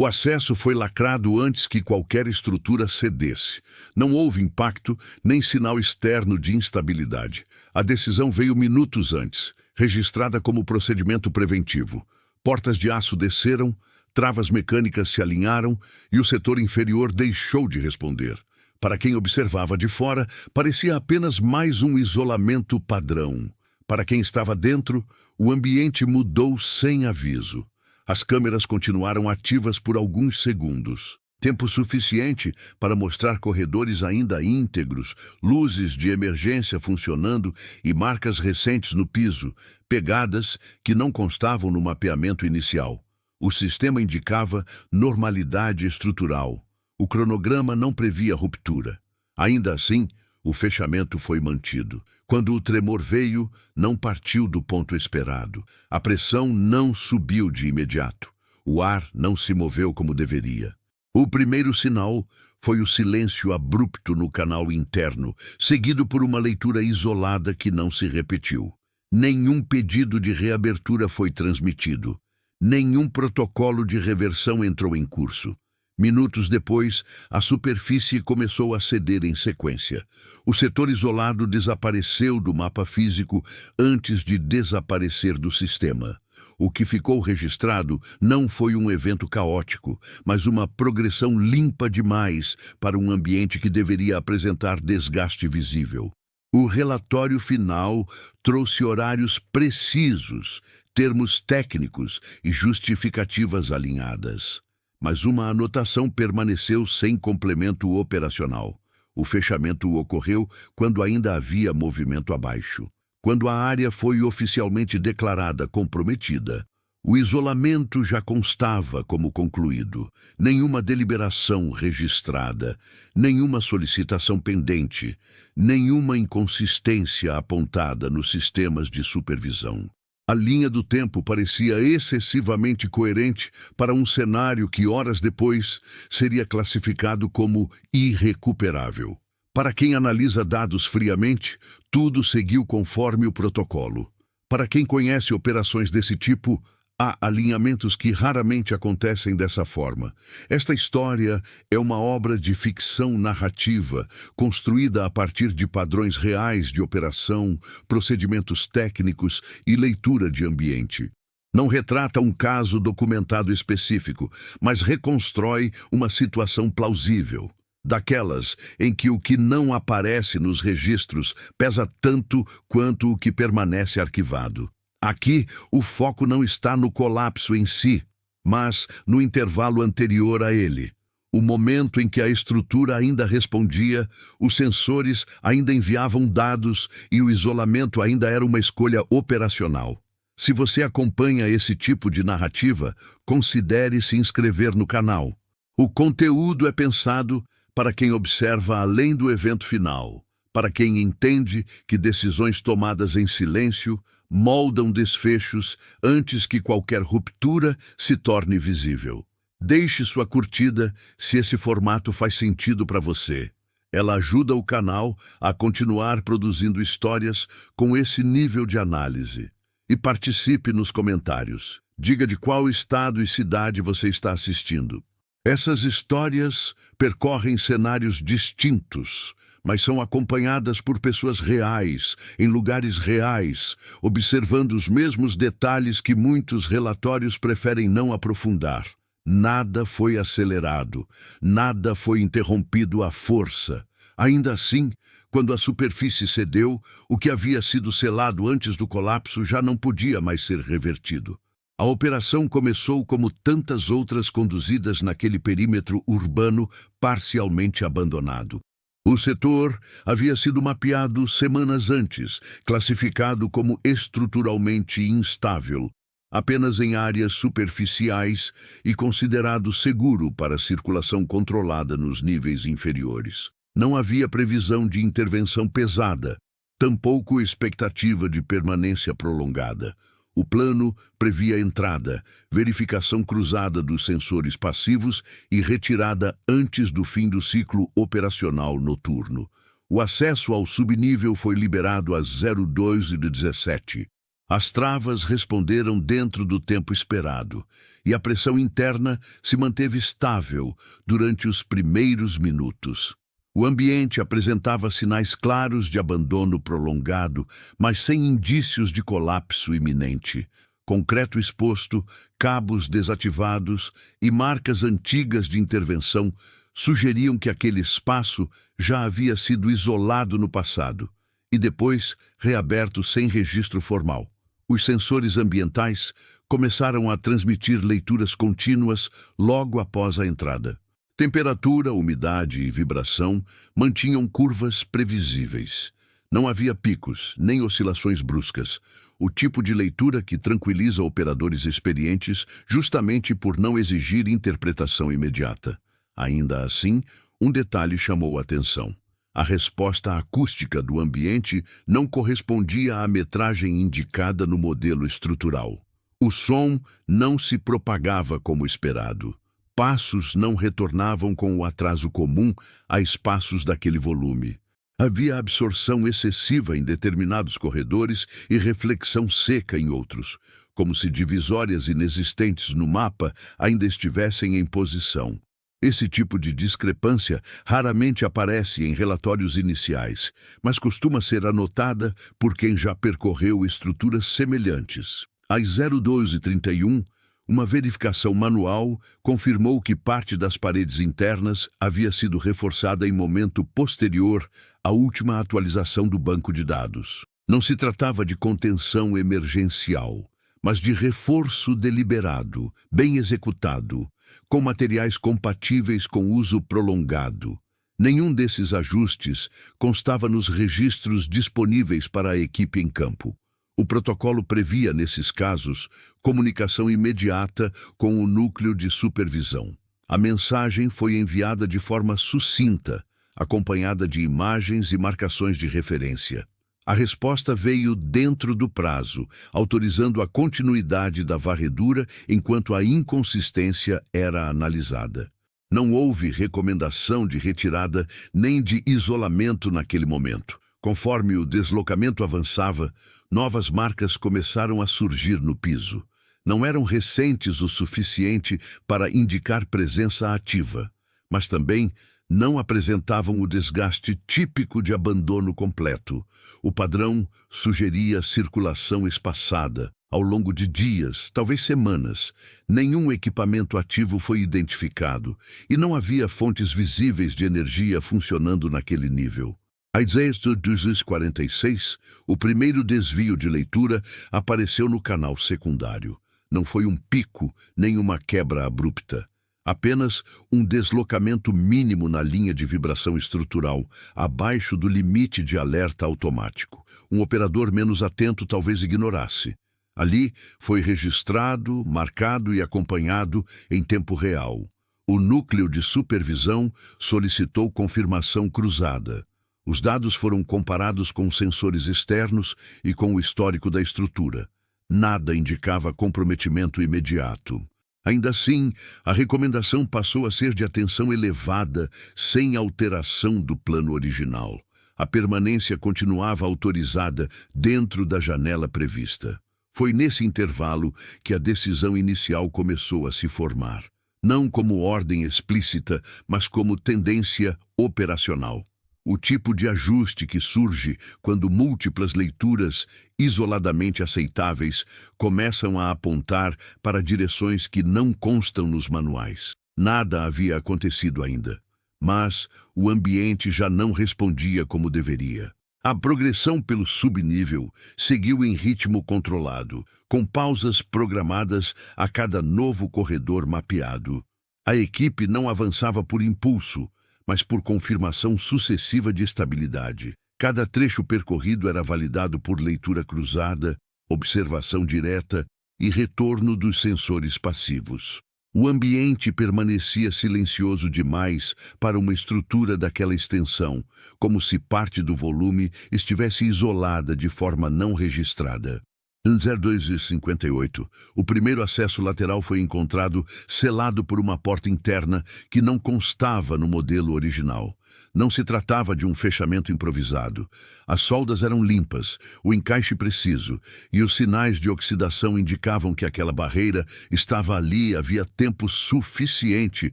O acesso foi lacrado antes que qualquer estrutura cedesse. Não houve impacto nem sinal externo de instabilidade. A decisão veio minutos antes, registrada como procedimento preventivo. Portas de aço desceram, travas mecânicas se alinharam e o setor inferior deixou de responder. Para quem observava de fora, parecia apenas mais um isolamento padrão. Para quem estava dentro, o ambiente mudou sem aviso. As câmeras continuaram ativas por alguns segundos. Tempo suficiente para mostrar corredores ainda íntegros, luzes de emergência funcionando e marcas recentes no piso, pegadas que não constavam no mapeamento inicial. O sistema indicava normalidade estrutural. O cronograma não previa ruptura. Ainda assim, o fechamento foi mantido. Quando o tremor veio, não partiu do ponto esperado. A pressão não subiu de imediato. O ar não se moveu como deveria. O primeiro sinal foi o silêncio abrupto no canal interno, seguido por uma leitura isolada que não se repetiu. Nenhum pedido de reabertura foi transmitido. Nenhum protocolo de reversão entrou em curso. Minutos depois, a superfície começou a ceder em sequência. O setor isolado desapareceu do mapa físico antes de desaparecer do sistema. O que ficou registrado não foi um evento caótico, mas uma progressão limpa demais para um ambiente que deveria apresentar desgaste visível. O relatório final trouxe horários precisos, termos técnicos e justificativas alinhadas. Mas uma anotação permaneceu sem complemento operacional. O fechamento ocorreu quando ainda havia movimento abaixo. Quando a área foi oficialmente declarada comprometida, o isolamento já constava como concluído. Nenhuma deliberação registrada, nenhuma solicitação pendente, nenhuma inconsistência apontada nos sistemas de supervisão. A linha do tempo parecia excessivamente coerente para um cenário que, horas depois, seria classificado como irrecuperável. Para quem analisa dados friamente, tudo seguiu conforme o protocolo. Para quem conhece operações desse tipo, há alinhamentos que raramente acontecem dessa forma. Esta história é uma obra de ficção narrativa, construída a partir de padrões reais de operação, procedimentos técnicos e leitura de ambiente. Não retrata um caso documentado específico, mas reconstrói uma situação plausível. Daquelas em que o que não aparece nos registros pesa tanto quanto o que permanece arquivado. Aqui, o foco não está no colapso em si, mas no intervalo anterior a ele. O momento em que a estrutura ainda respondia, os sensores ainda enviavam dados e o isolamento ainda era uma escolha operacional. Se você acompanha esse tipo de narrativa, considere se inscrever no canal. O conteúdo é pensado para quem observa além do evento final, para quem entende que decisões tomadas em silêncio moldam desfechos antes que qualquer ruptura se torne visível. Deixe sua curtida se esse formato faz sentido para você. Ela ajuda o canal a continuar produzindo histórias com esse nível de análise. E participe nos comentários. Diga de qual estado e cidade você está assistindo. Essas histórias percorrem cenários distintos, mas são acompanhadas por pessoas reais, em lugares reais, observando os mesmos detalhes que muitos relatórios preferem não aprofundar. Nada foi acelerado, nada foi interrompido à força. Ainda assim, quando a superfície cedeu, o que havia sido selado antes do colapso já não podia mais ser revertido. A operação começou como tantas outras conduzidas naquele perímetro urbano parcialmente abandonado. O setor havia sido mapeado semanas antes, classificado como estruturalmente instável, apenas em áreas superficiais e considerado seguro para circulação controlada nos níveis inferiores. Não havia previsão de intervenção pesada, tampouco expectativa de permanência prolongada. O plano previa entrada, verificação cruzada dos sensores passivos e retirada antes do fim do ciclo operacional noturno. O acesso ao subnível foi liberado às 02h17. As travas responderam dentro do tempo esperado, e a pressão interna se manteve estável durante os primeiros minutos. O ambiente apresentava sinais claros de abandono prolongado, mas sem indícios de colapso iminente. Concreto exposto, cabos desativados e marcas antigas de intervenção sugeriam que aquele espaço já havia sido isolado no passado e depois reaberto sem registro formal. Os sensores ambientais começaram a transmitir leituras contínuas logo após a entrada. Temperatura, umidade e vibração mantinham curvas previsíveis. Não havia picos, nem oscilações bruscas, o tipo de leitura que tranquiliza operadores experientes justamente por não exigir interpretação imediata. Ainda assim, um detalhe chamou a atenção. A resposta acústica do ambiente não correspondia à metragem indicada no modelo estrutural. O som não se propagava como esperado. Passos não retornavam com o atraso comum a espaços daquele volume. Havia absorção excessiva em determinados corredores e reflexão seca em outros, como se divisórias inexistentes no mapa ainda estivessem em posição. Esse tipo de discrepância raramente aparece em relatórios iniciais, mas costuma ser anotada por quem já percorreu estruturas semelhantes. Às 02h31, uma verificação manual confirmou que parte das paredes internas havia sido reforçada em momento posterior à última atualização do banco de dados. Não se tratava de contenção emergencial, mas de reforço deliberado, bem executado, com materiais compatíveis com uso prolongado. Nenhum desses ajustes constava nos registros disponíveis para a equipe em campo. O protocolo previa, nesses casos, comunicação imediata com o núcleo de supervisão. A mensagem foi enviada de forma sucinta, acompanhada de imagens e marcações de referência. A resposta veio dentro do prazo, autorizando a continuidade da varredura enquanto a inconsistência era analisada. Não houve recomendação de retirada nem de isolamento naquele momento. Conforme o deslocamento avançava, novas marcas começaram a surgir no piso. Não eram recentes o suficiente para indicar presença ativa, mas também não apresentavam o desgaste típico de abandono completo. O padrão sugeria circulação espaçada. Ao longo de dias, talvez semanas, nenhum equipamento ativo foi identificado e não havia fontes visíveis de energia funcionando naquele nível. Às 10h46, o primeiro desvio de leitura apareceu no canal secundário. Não foi um pico, nem uma quebra abrupta. Apenas um deslocamento mínimo na linha de vibração estrutural, abaixo do limite de alerta automático. Um operador menos atento talvez ignorasse. Ali foi registrado, marcado e acompanhado em tempo real. O núcleo de supervisão solicitou confirmação cruzada. Os dados foram comparados com sensores externos e com o histórico da estrutura. Nada indicava comprometimento imediato. Ainda assim, a recomendação passou a ser de atenção elevada, sem alteração do plano original. A permanência continuava autorizada dentro da janela prevista. Foi nesse intervalo que a decisão inicial começou a se formar. Não como ordem explícita, mas como tendência operacional. O tipo de ajuste que surge quando múltiplas leituras, isoladamente aceitáveis, começam a apontar para direções que não constam nos manuais. Nada havia acontecido ainda, mas o ambiente já não respondia como deveria. A progressão pelo subnível seguiu em ritmo controlado, com pausas programadas a cada novo corredor mapeado. A equipe não avançava por impulso, mas por confirmação sucessiva de estabilidade. Cada trecho percorrido era validado por leitura cruzada, observação direta e retorno dos sensores passivos. O ambiente permanecia silencioso demais para uma estrutura daquela extensão, como se parte do volume estivesse isolada de forma não registrada. Em 02:58, o primeiro acesso lateral foi encontrado selado por uma porta interna que não constava no modelo original. Não se tratava de um fechamento improvisado. As soldas eram limpas, o encaixe preciso, e os sinais de oxidação indicavam que aquela barreira estava ali havia tempo suficiente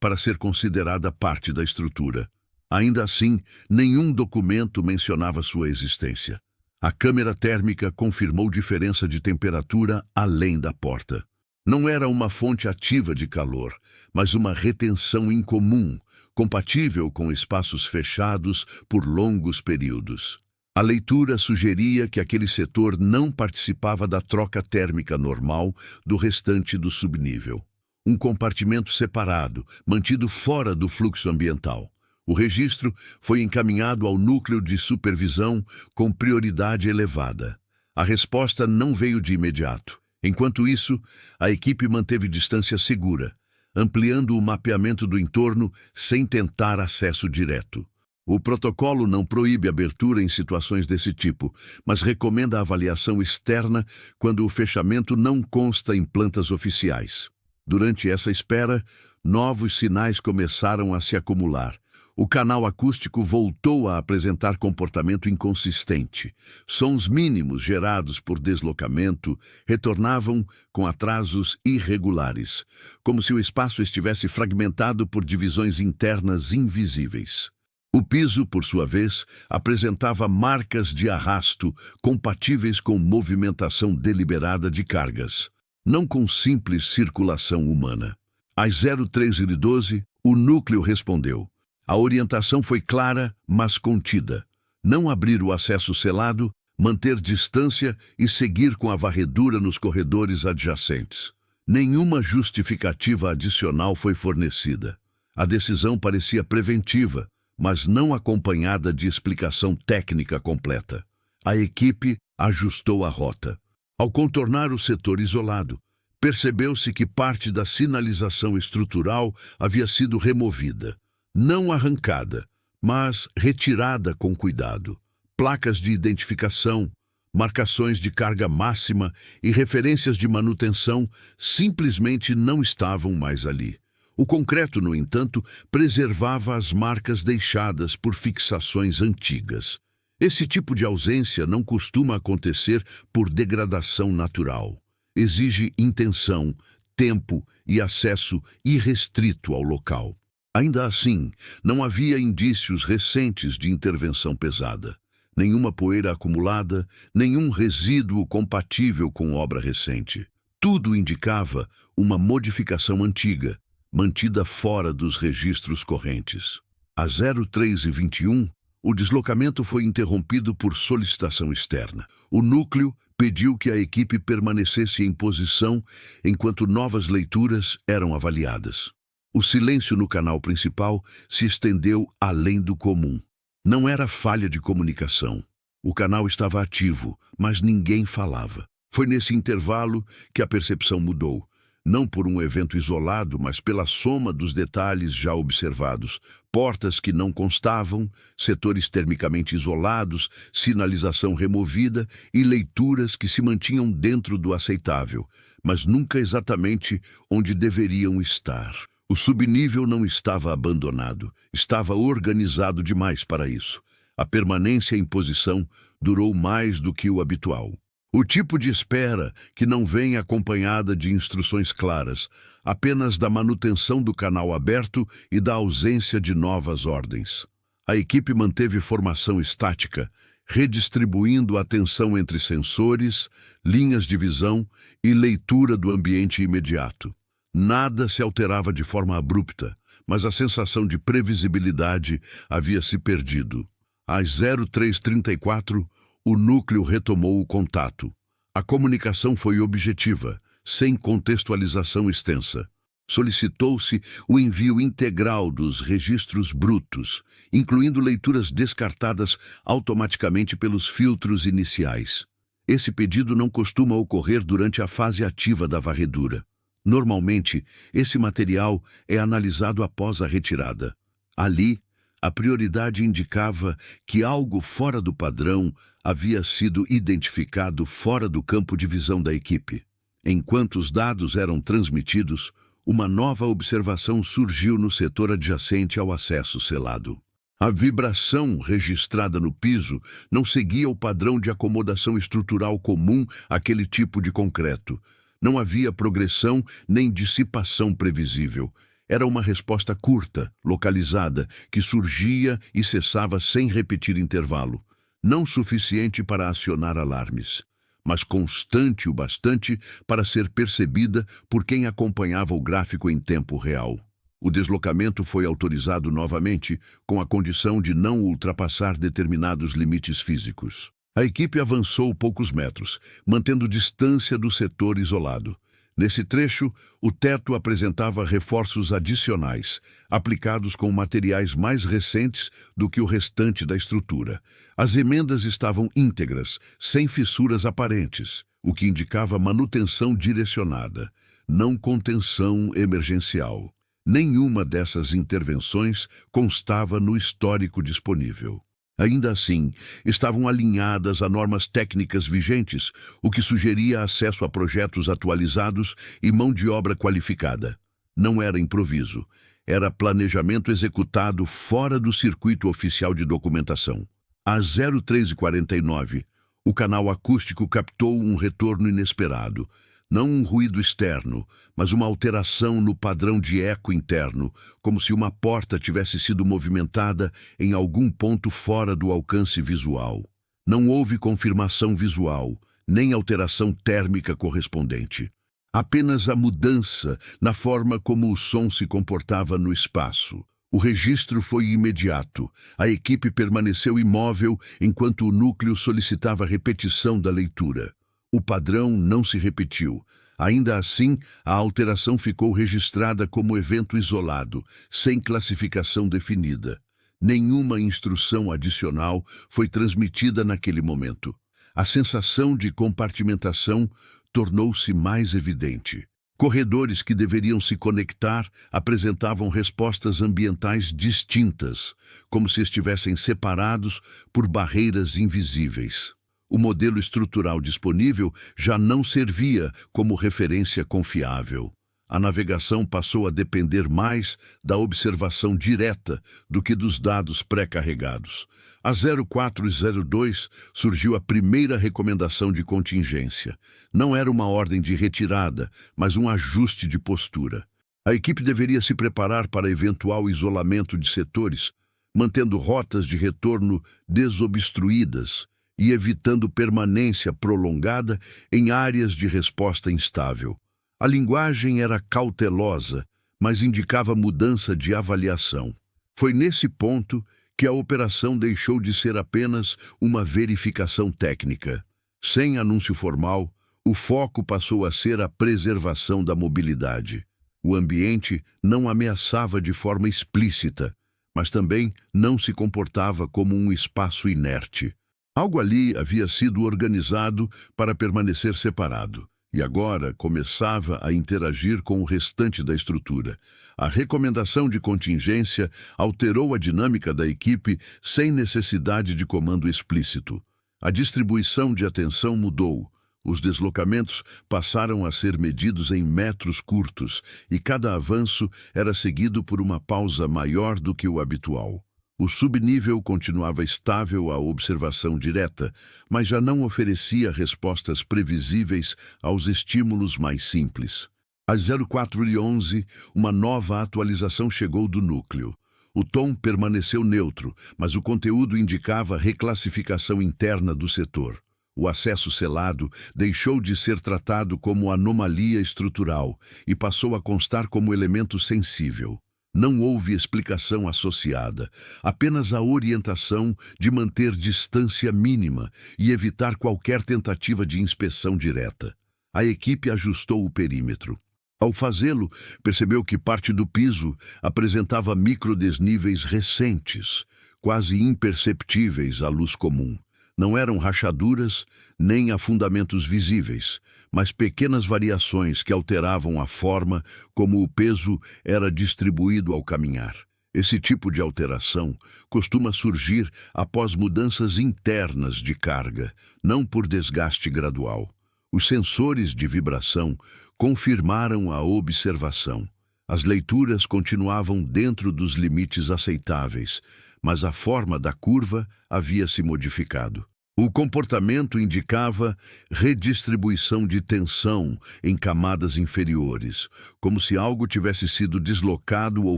para ser considerada parte da estrutura. Ainda assim, nenhum documento mencionava sua existência. A câmera térmica confirmou diferença de temperatura além da porta. Não era uma fonte ativa de calor, mas uma retenção incomum, compatível com espaços fechados por longos períodos. A leitura sugeria que aquele setor não participava da troca térmica normal do restante do subnível. Um compartimento separado, mantido fora do fluxo ambiental. O registro foi encaminhado ao núcleo de supervisão com prioridade elevada. A resposta não veio de imediato. Enquanto isso, a equipe manteve distância segura, ampliando o mapeamento do entorno sem tentar acesso direto. O protocolo não proíbe abertura em situações desse tipo, mas recomenda a avaliação externa quando o fechamento não consta em plantas oficiais. Durante essa espera, novos sinais começaram a se acumular. O canal acústico voltou a apresentar comportamento inconsistente. Sons mínimos gerados por deslocamento retornavam com atrasos irregulares, como se o espaço estivesse fragmentado por divisões internas invisíveis. O piso, por sua vez, apresentava marcas de arrasto compatíveis com movimentação deliberada de cargas, não com simples circulação humana. Às 03:12, o núcleo respondeu. A orientação foi clara, mas contida. Não abrir o acesso selado, manter distância e seguir com a varredura nos corredores adjacentes. Nenhuma justificativa adicional foi fornecida. A decisão parecia preventiva, mas não acompanhada de explicação técnica completa. A equipe ajustou a rota. Ao contornar o setor isolado, percebeu-se que parte da sinalização estrutural havia sido removida. Não arrancada, mas retirada com cuidado. Placas de identificação, marcações de carga máxima e referências de manutenção simplesmente não estavam mais ali. O concreto, no entanto, preservava as marcas deixadas por fixações antigas. Esse tipo de ausência não costuma acontecer por degradação natural. Exige intenção, tempo e acesso irrestrito ao local. Ainda assim, não havia indícios recentes de intervenção pesada. Nenhuma poeira acumulada, nenhum resíduo compatível com obra recente. Tudo indicava uma modificação antiga, mantida fora dos registros correntes. Às 03:21, o deslocamento foi interrompido por solicitação externa. O núcleo pediu que a equipe permanecesse em posição enquanto novas leituras eram avaliadas. O silêncio no canal principal se estendeu além do comum. Não era falha de comunicação. O canal estava ativo, mas ninguém falava. Foi nesse intervalo que a percepção mudou. Não por um evento isolado, mas pela soma dos detalhes já observados. Portas que não constavam, setores termicamente isolados, sinalização removida e leituras que se mantinham dentro do aceitável, mas nunca exatamente onde deveriam estar. O subnível não estava abandonado, estava organizado demais para isso. A permanência em posição durou mais do que o habitual. O tipo de espera que não vem acompanhada de instruções claras, apenas da manutenção do canal aberto e da ausência de novas ordens. A equipe manteve formação estática, redistribuindo a atenção entre sensores, linhas de visão e leitura do ambiente imediato. Nada se alterava de forma abrupta, mas a sensação de previsibilidade havia se perdido. Às 03:34, o núcleo retomou o contato. A comunicação foi objetiva, sem contextualização extensa. Solicitou-se o envio integral dos registros brutos, incluindo leituras descartadas automaticamente pelos filtros iniciais. Esse pedido não costuma ocorrer durante a fase ativa da varredura. Normalmente, esse material é analisado após a retirada. Ali, A prioridade indicava que algo fora do padrão havia sido identificado fora do campo de visão da equipe. Enquanto os dados eram transmitidos, uma nova observação surgiu no setor adjacente ao acesso selado. A vibração registrada no piso não seguia o padrão de acomodação estrutural comum àquele tipo de concreto. Não havia progressão nem dissipação previsível. Era uma resposta curta, localizada, que surgia e cessava sem repetir intervalo. Não suficiente para acionar alarmes, mas constante o bastante para ser percebida por quem acompanhava o gráfico em tempo real. O deslocamento foi autorizado novamente, com a condição de não ultrapassar determinados limites físicos. A equipe avançou poucos metros, mantendo distância do setor isolado. Nesse trecho, o teto apresentava reforços adicionais, aplicados com materiais mais recentes do que o restante da estrutura. As emendas estavam íntegras, sem fissuras aparentes, o que indicava manutenção direcionada, não contenção emergencial. Nenhuma dessas intervenções constava no histórico disponível. Ainda assim, estavam alinhadas a normas técnicas vigentes, o que sugeria acesso a projetos atualizados e mão de obra qualificada. Não era improviso, era planejamento executado fora do circuito oficial de documentação. Às 03h49, o canal acústico captou um retorno inesperado. Não um ruído externo, mas uma alteração no padrão de eco interno, como se uma porta tivesse sido movimentada em algum ponto fora do alcance visual. Não houve confirmação visual, nem alteração térmica correspondente. Apenas a mudança na forma como o som se comportava no espaço. O registro foi imediato. A equipe permaneceu imóvel enquanto o núcleo solicitava repetição da leitura. O padrão não se repetiu. Ainda assim, a alteração ficou registrada como evento isolado, sem classificação definida. Nenhuma instrução adicional foi transmitida naquele momento. A sensação de compartimentação tornou-se mais evidente. Corredores que deveriam se conectar apresentavam respostas ambientais distintas, como se estivessem separados por barreiras invisíveis. O modelo estrutural disponível já não servia como referência confiável. A navegação passou a depender mais da observação direta do que dos dados pré-carregados. Às 04h02 surgiu a primeira recomendação de contingência. Não era uma ordem de retirada, mas um ajuste de postura. A equipe deveria se preparar para eventual isolamento de setores, mantendo rotas de retorno desobstruídas e evitando permanência prolongada em áreas de resposta instável. A linguagem era cautelosa, mas indicava mudança de avaliação. Foi nesse ponto que a operação deixou de ser apenas uma verificação técnica. Sem anúncio formal, o foco passou a ser a preservação da mobilidade. O ambiente não ameaçava de forma explícita, mas também não se comportava como um espaço inerte. Algo ali havia sido organizado para permanecer separado, e agora começava a interagir com o restante da estrutura. A recomendação de contingência alterou a dinâmica da equipe sem necessidade de comando explícito. A distribuição de atenção mudou. Os deslocamentos passaram a ser medidos em metros curtos, e cada avanço era seguido por uma pausa maior do que o habitual. O subnível continuava estável à observação direta, mas já não oferecia respostas previsíveis aos estímulos mais simples. Às 04h11, uma nova atualização chegou do núcleo. O tom permaneceu neutro, mas o conteúdo indicava reclassificação interna do setor. O acesso selado deixou de ser tratado como anomalia estrutural e passou a constar como elemento sensível. Não houve explicação associada, apenas a orientação de manter distância mínima e evitar qualquer tentativa de inspeção direta. A equipe ajustou o perímetro. Ao fazê-lo, percebeu que parte do piso apresentava microdesníveis recentes, quase imperceptíveis à luz comum. Não eram rachaduras nem afundamentos visíveis, mas pequenas variações que alteravam a forma como o peso era distribuído ao caminhar. Esse tipo de alteração costuma surgir após mudanças internas de carga, não por desgaste gradual. Os sensores de vibração confirmaram a observação. As leituras continuavam dentro dos limites aceitáveis, mas a forma da curva havia se modificado. O comportamento indicava redistribuição de tensão em camadas inferiores, como se algo tivesse sido deslocado ou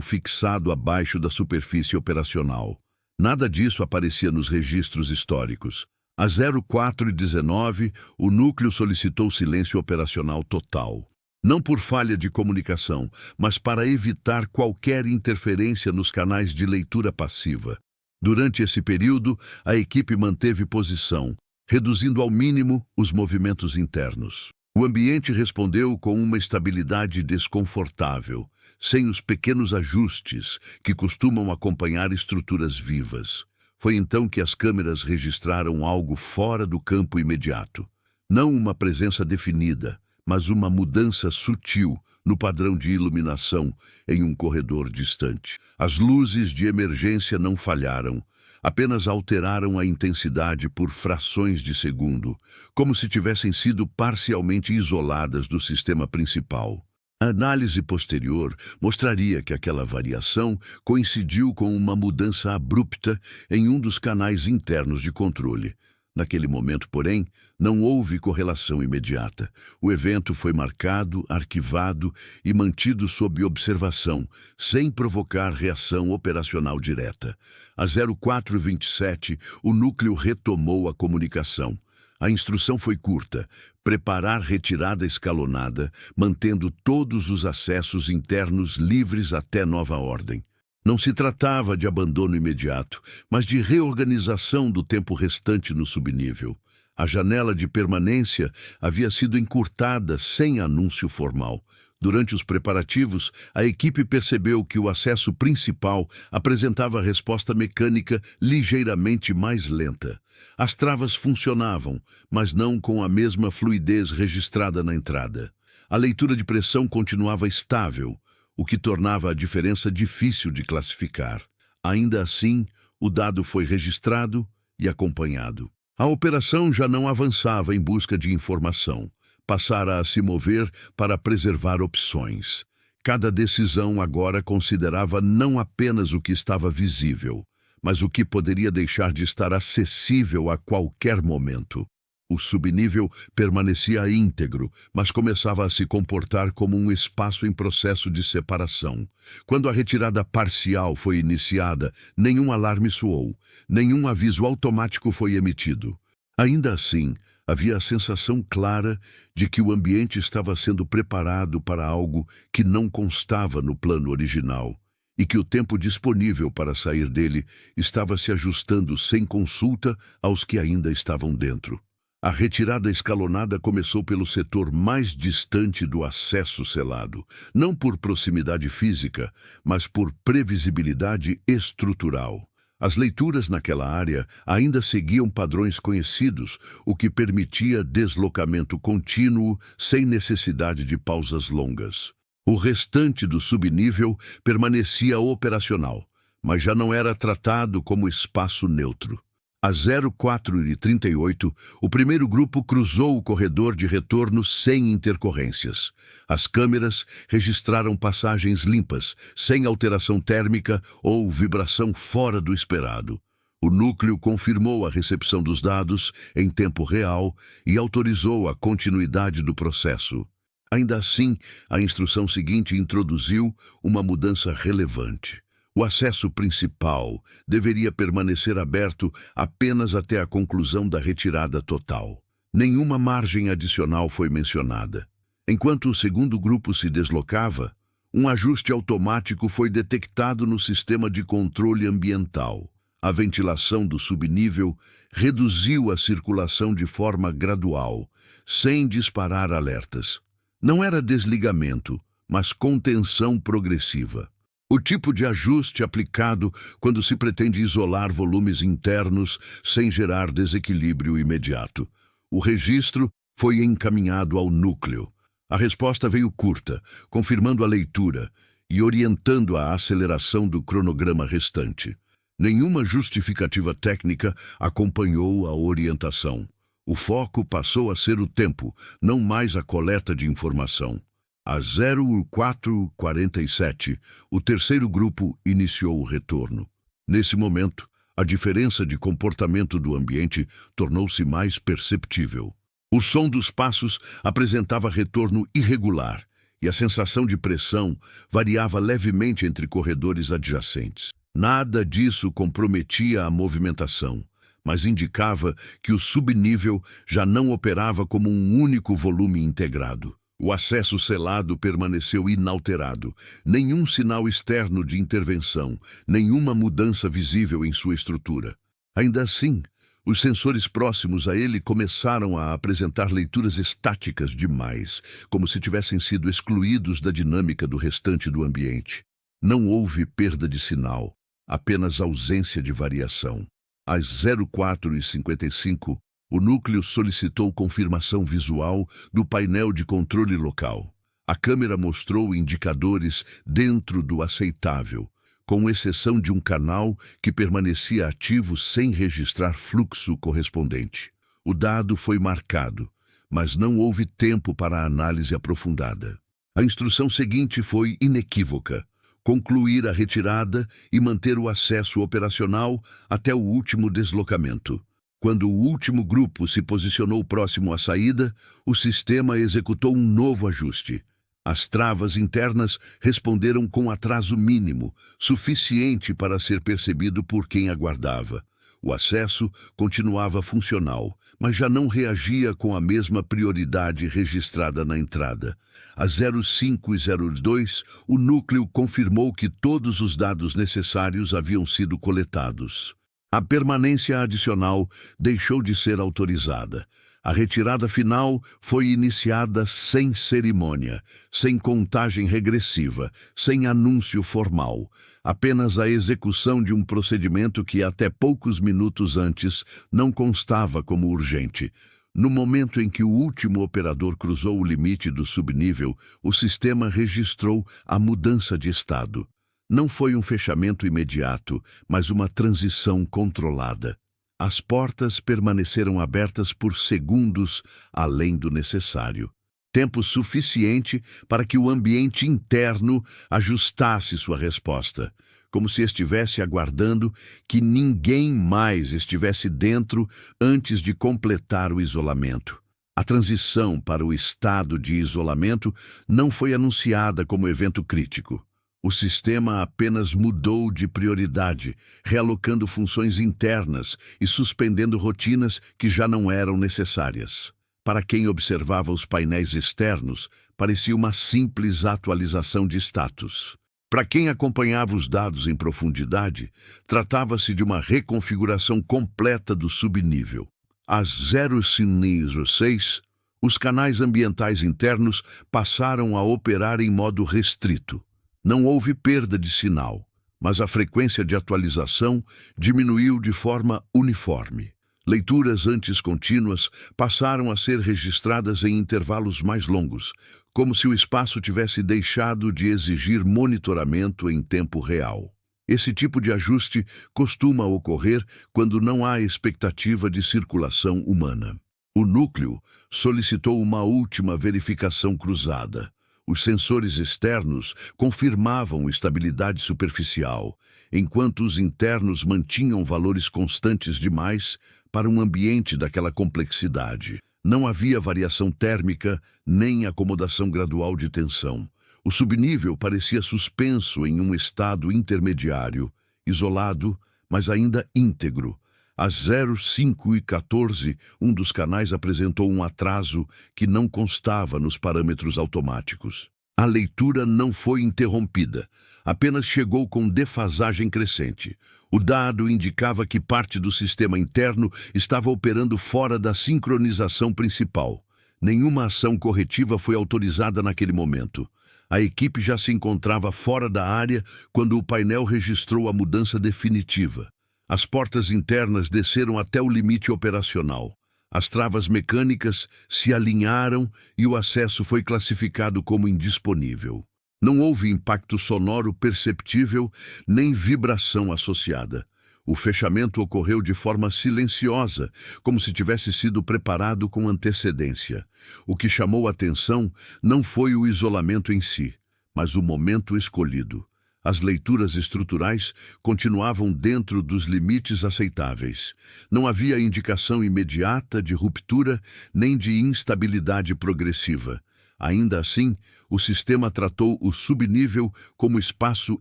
fixado abaixo da superfície operacional. Nada disso aparecia nos registros históricos. Às 04h19, o núcleo solicitou silêncio operacional total. Não por falha de comunicação, mas para evitar qualquer interferência nos canais de leitura passiva. Durante esse período, a equipe manteve posição, reduzindo ao mínimo os movimentos internos. O ambiente respondeu com uma estabilidade desconfortável, sem os pequenos ajustes que costumam acompanhar estruturas vivas. Foi então que as câmeras registraram algo fora do campo imediato. Não uma presença definida, mas uma mudança sutil no padrão de iluminação em um corredor distante. As luzes de emergência não falharam, apenas alteraram a intensidade por frações de segundo, como se tivessem sido parcialmente isoladas do sistema principal. A análise posterior mostraria que aquela variação coincidiu com uma mudança abrupta em um dos canais internos de controle. Naquele momento, porém, não houve correlação imediata. O evento foi marcado, arquivado e mantido sob observação, sem provocar reação operacional direta. Às 04h27, o núcleo retomou a comunicação. A instrução foi curta: preparar retirada escalonada, mantendo todos os acessos internos livres até nova ordem. Não se tratava de abandono imediato, mas de reorganização do tempo restante no subnível. A janela de permanência havia sido encurtada sem anúncio formal. Durante os preparativos, a equipe percebeu que o acesso principal apresentava resposta mecânica ligeiramente mais lenta. As travas funcionavam, mas não com a mesma fluidez registrada na entrada. A leitura de pressão continuava estável, o que tornava a diferença difícil de classificar. Ainda assim, o dado foi registrado e acompanhado. A operação já não avançava em busca de informação. Passara a se mover para preservar opções. Cada decisão agora considerava não apenas o que estava visível, mas o que poderia deixar de estar acessível a qualquer momento. O subnível permanecia íntegro, mas começava a se comportar como um espaço em processo de separação. Quando a retirada parcial foi iniciada, nenhum alarme soou, nenhum aviso automático foi emitido. Ainda assim, havia a sensação clara de que o ambiente estava sendo preparado para algo que não constava no plano original, e que o tempo disponível para sair dele estava se ajustando sem consulta aos que ainda estavam dentro. A retirada escalonada começou pelo setor mais distante do acesso selado, não por proximidade física, mas por previsibilidade estrutural. As leituras naquela área ainda seguiam padrões conhecidos, o que permitia deslocamento contínuo sem necessidade de pausas longas. O restante do subnível permanecia operacional, mas já não era tratado como espaço neutro. Às 04h38, o primeiro grupo cruzou o corredor de retorno sem intercorrências. As câmeras registraram passagens limpas, sem alteração térmica ou vibração fora do esperado. O núcleo confirmou a recepção dos dados em tempo real e autorizou a continuidade do processo. Ainda assim, a instrução seguinte introduziu uma mudança relevante. O acesso principal deveria permanecer aberto apenas até a conclusão da retirada total. Nenhuma margem adicional foi mencionada. Enquanto o segundo grupo se deslocava, um ajuste automático foi detectado no sistema de controle ambiental. A ventilação do subnível reduziu a circulação de forma gradual, sem disparar alertas. Não era desligamento, mas contenção progressiva. O tipo de ajuste aplicado quando se pretende isolar volumes internos sem gerar desequilíbrio imediato. O registro foi encaminhado ao núcleo. A resposta veio curta, confirmando a leitura, e orientando a aceleração do cronograma restante. Nenhuma justificativa técnica acompanhou a orientação. O foco passou a ser o tempo, não mais a coleta de informação. Às 04:47, o terceiro grupo iniciou o retorno. Nesse momento, a diferença de comportamento do ambiente tornou-se mais perceptível. O som dos passos apresentava retorno irregular e a sensação de pressão variava levemente entre corredores adjacentes. Nada disso comprometia a movimentação, mas indicava que o subnível já não operava como um único volume integrado. O acesso selado permaneceu inalterado. Nenhum sinal externo de intervenção, nenhuma mudança visível em sua estrutura. Ainda assim, os sensores próximos a ele começaram a apresentar leituras estáticas demais, como se tivessem sido excluídos da dinâmica do restante do ambiente. Não houve perda de sinal, apenas ausência de variação. Às 04:55, o núcleo solicitou confirmação visual do painel de controle local. A câmera mostrou indicadores dentro do aceitável, com exceção de um canal que permanecia ativo sem registrar fluxo correspondente. O dado foi marcado, mas não houve tempo para a análise aprofundada. A instrução seguinte foi inequívoca: concluir a retirada e manter o acesso operacional até o último deslocamento. Quando o último grupo se posicionou próximo à saída, o sistema executou um novo ajuste. As travas internas responderam com atraso mínimo, suficiente para ser percebido por quem aguardava. O acesso continuava funcional, mas já não reagia com a mesma prioridade registrada na entrada. Às 05:02, o núcleo confirmou que todos os dados necessários haviam sido coletados. A permanência adicional deixou de ser autorizada. A retirada final foi iniciada sem cerimônia, sem contagem regressiva, sem anúncio formal. Apenas a execução de um procedimento que até poucos minutos antes não constava como urgente. No momento em que o último operador cruzou o limite do subnível, o sistema registrou a mudança de estado. Não foi um fechamento imediato, mas uma transição controlada. As portas permaneceram abertas por segundos além do necessário. Tempo suficiente para que o ambiente interno ajustasse sua resposta, como se estivesse aguardando que ninguém mais estivesse dentro antes de completar o isolamento. A transição para o estado de isolamento não foi anunciada como evento crítico. O sistema apenas mudou de prioridade, realocando funções internas e suspendendo rotinas que já não eram necessárias. Para quem observava os painéis externos, parecia uma simples atualização de status. Para quem acompanhava os dados em profundidade, tratava-se de uma reconfiguração completa do subnível. Às 05:06, os canais ambientais internos passaram a operar em modo restrito. Não houve perda de sinal, mas a frequência de atualização diminuiu de forma uniforme. Leituras antes contínuas passaram a ser registradas em intervalos mais longos, como se o espaço tivesse deixado de exigir monitoramento em tempo real. Esse tipo de ajuste costuma ocorrer quando não há expectativa de circulação humana. O núcleo solicitou uma última verificação cruzada. Os sensores externos confirmavam estabilidade superficial, enquanto os internos mantinham valores constantes demais para um ambiente daquela complexidade. Não havia variação térmica nem acomodação gradual de tensão. O subnível parecia suspenso em um estado intermediário, isolado, mas ainda íntegro. Às 05:14, um dos canais apresentou um atraso que não constava nos parâmetros automáticos. A leitura não foi interrompida, apenas chegou com defasagem crescente. O dado indicava que parte do sistema interno estava operando fora da sincronização principal. Nenhuma ação corretiva foi autorizada naquele momento. A equipe já se encontrava fora da área quando o painel registrou a mudança definitiva. As portas internas desceram até o limite operacional. As travas mecânicas se alinharam e o acesso foi classificado como indisponível. Não houve impacto sonoro perceptível, nem vibração associada. O fechamento ocorreu de forma silenciosa, como se tivesse sido preparado com antecedência. O que chamou a atenção não foi o isolamento em si, mas o momento escolhido. As leituras estruturais continuavam dentro dos limites aceitáveis. Não havia indicação imediata de ruptura nem de instabilidade progressiva. Ainda assim, o sistema tratou o subnível como espaço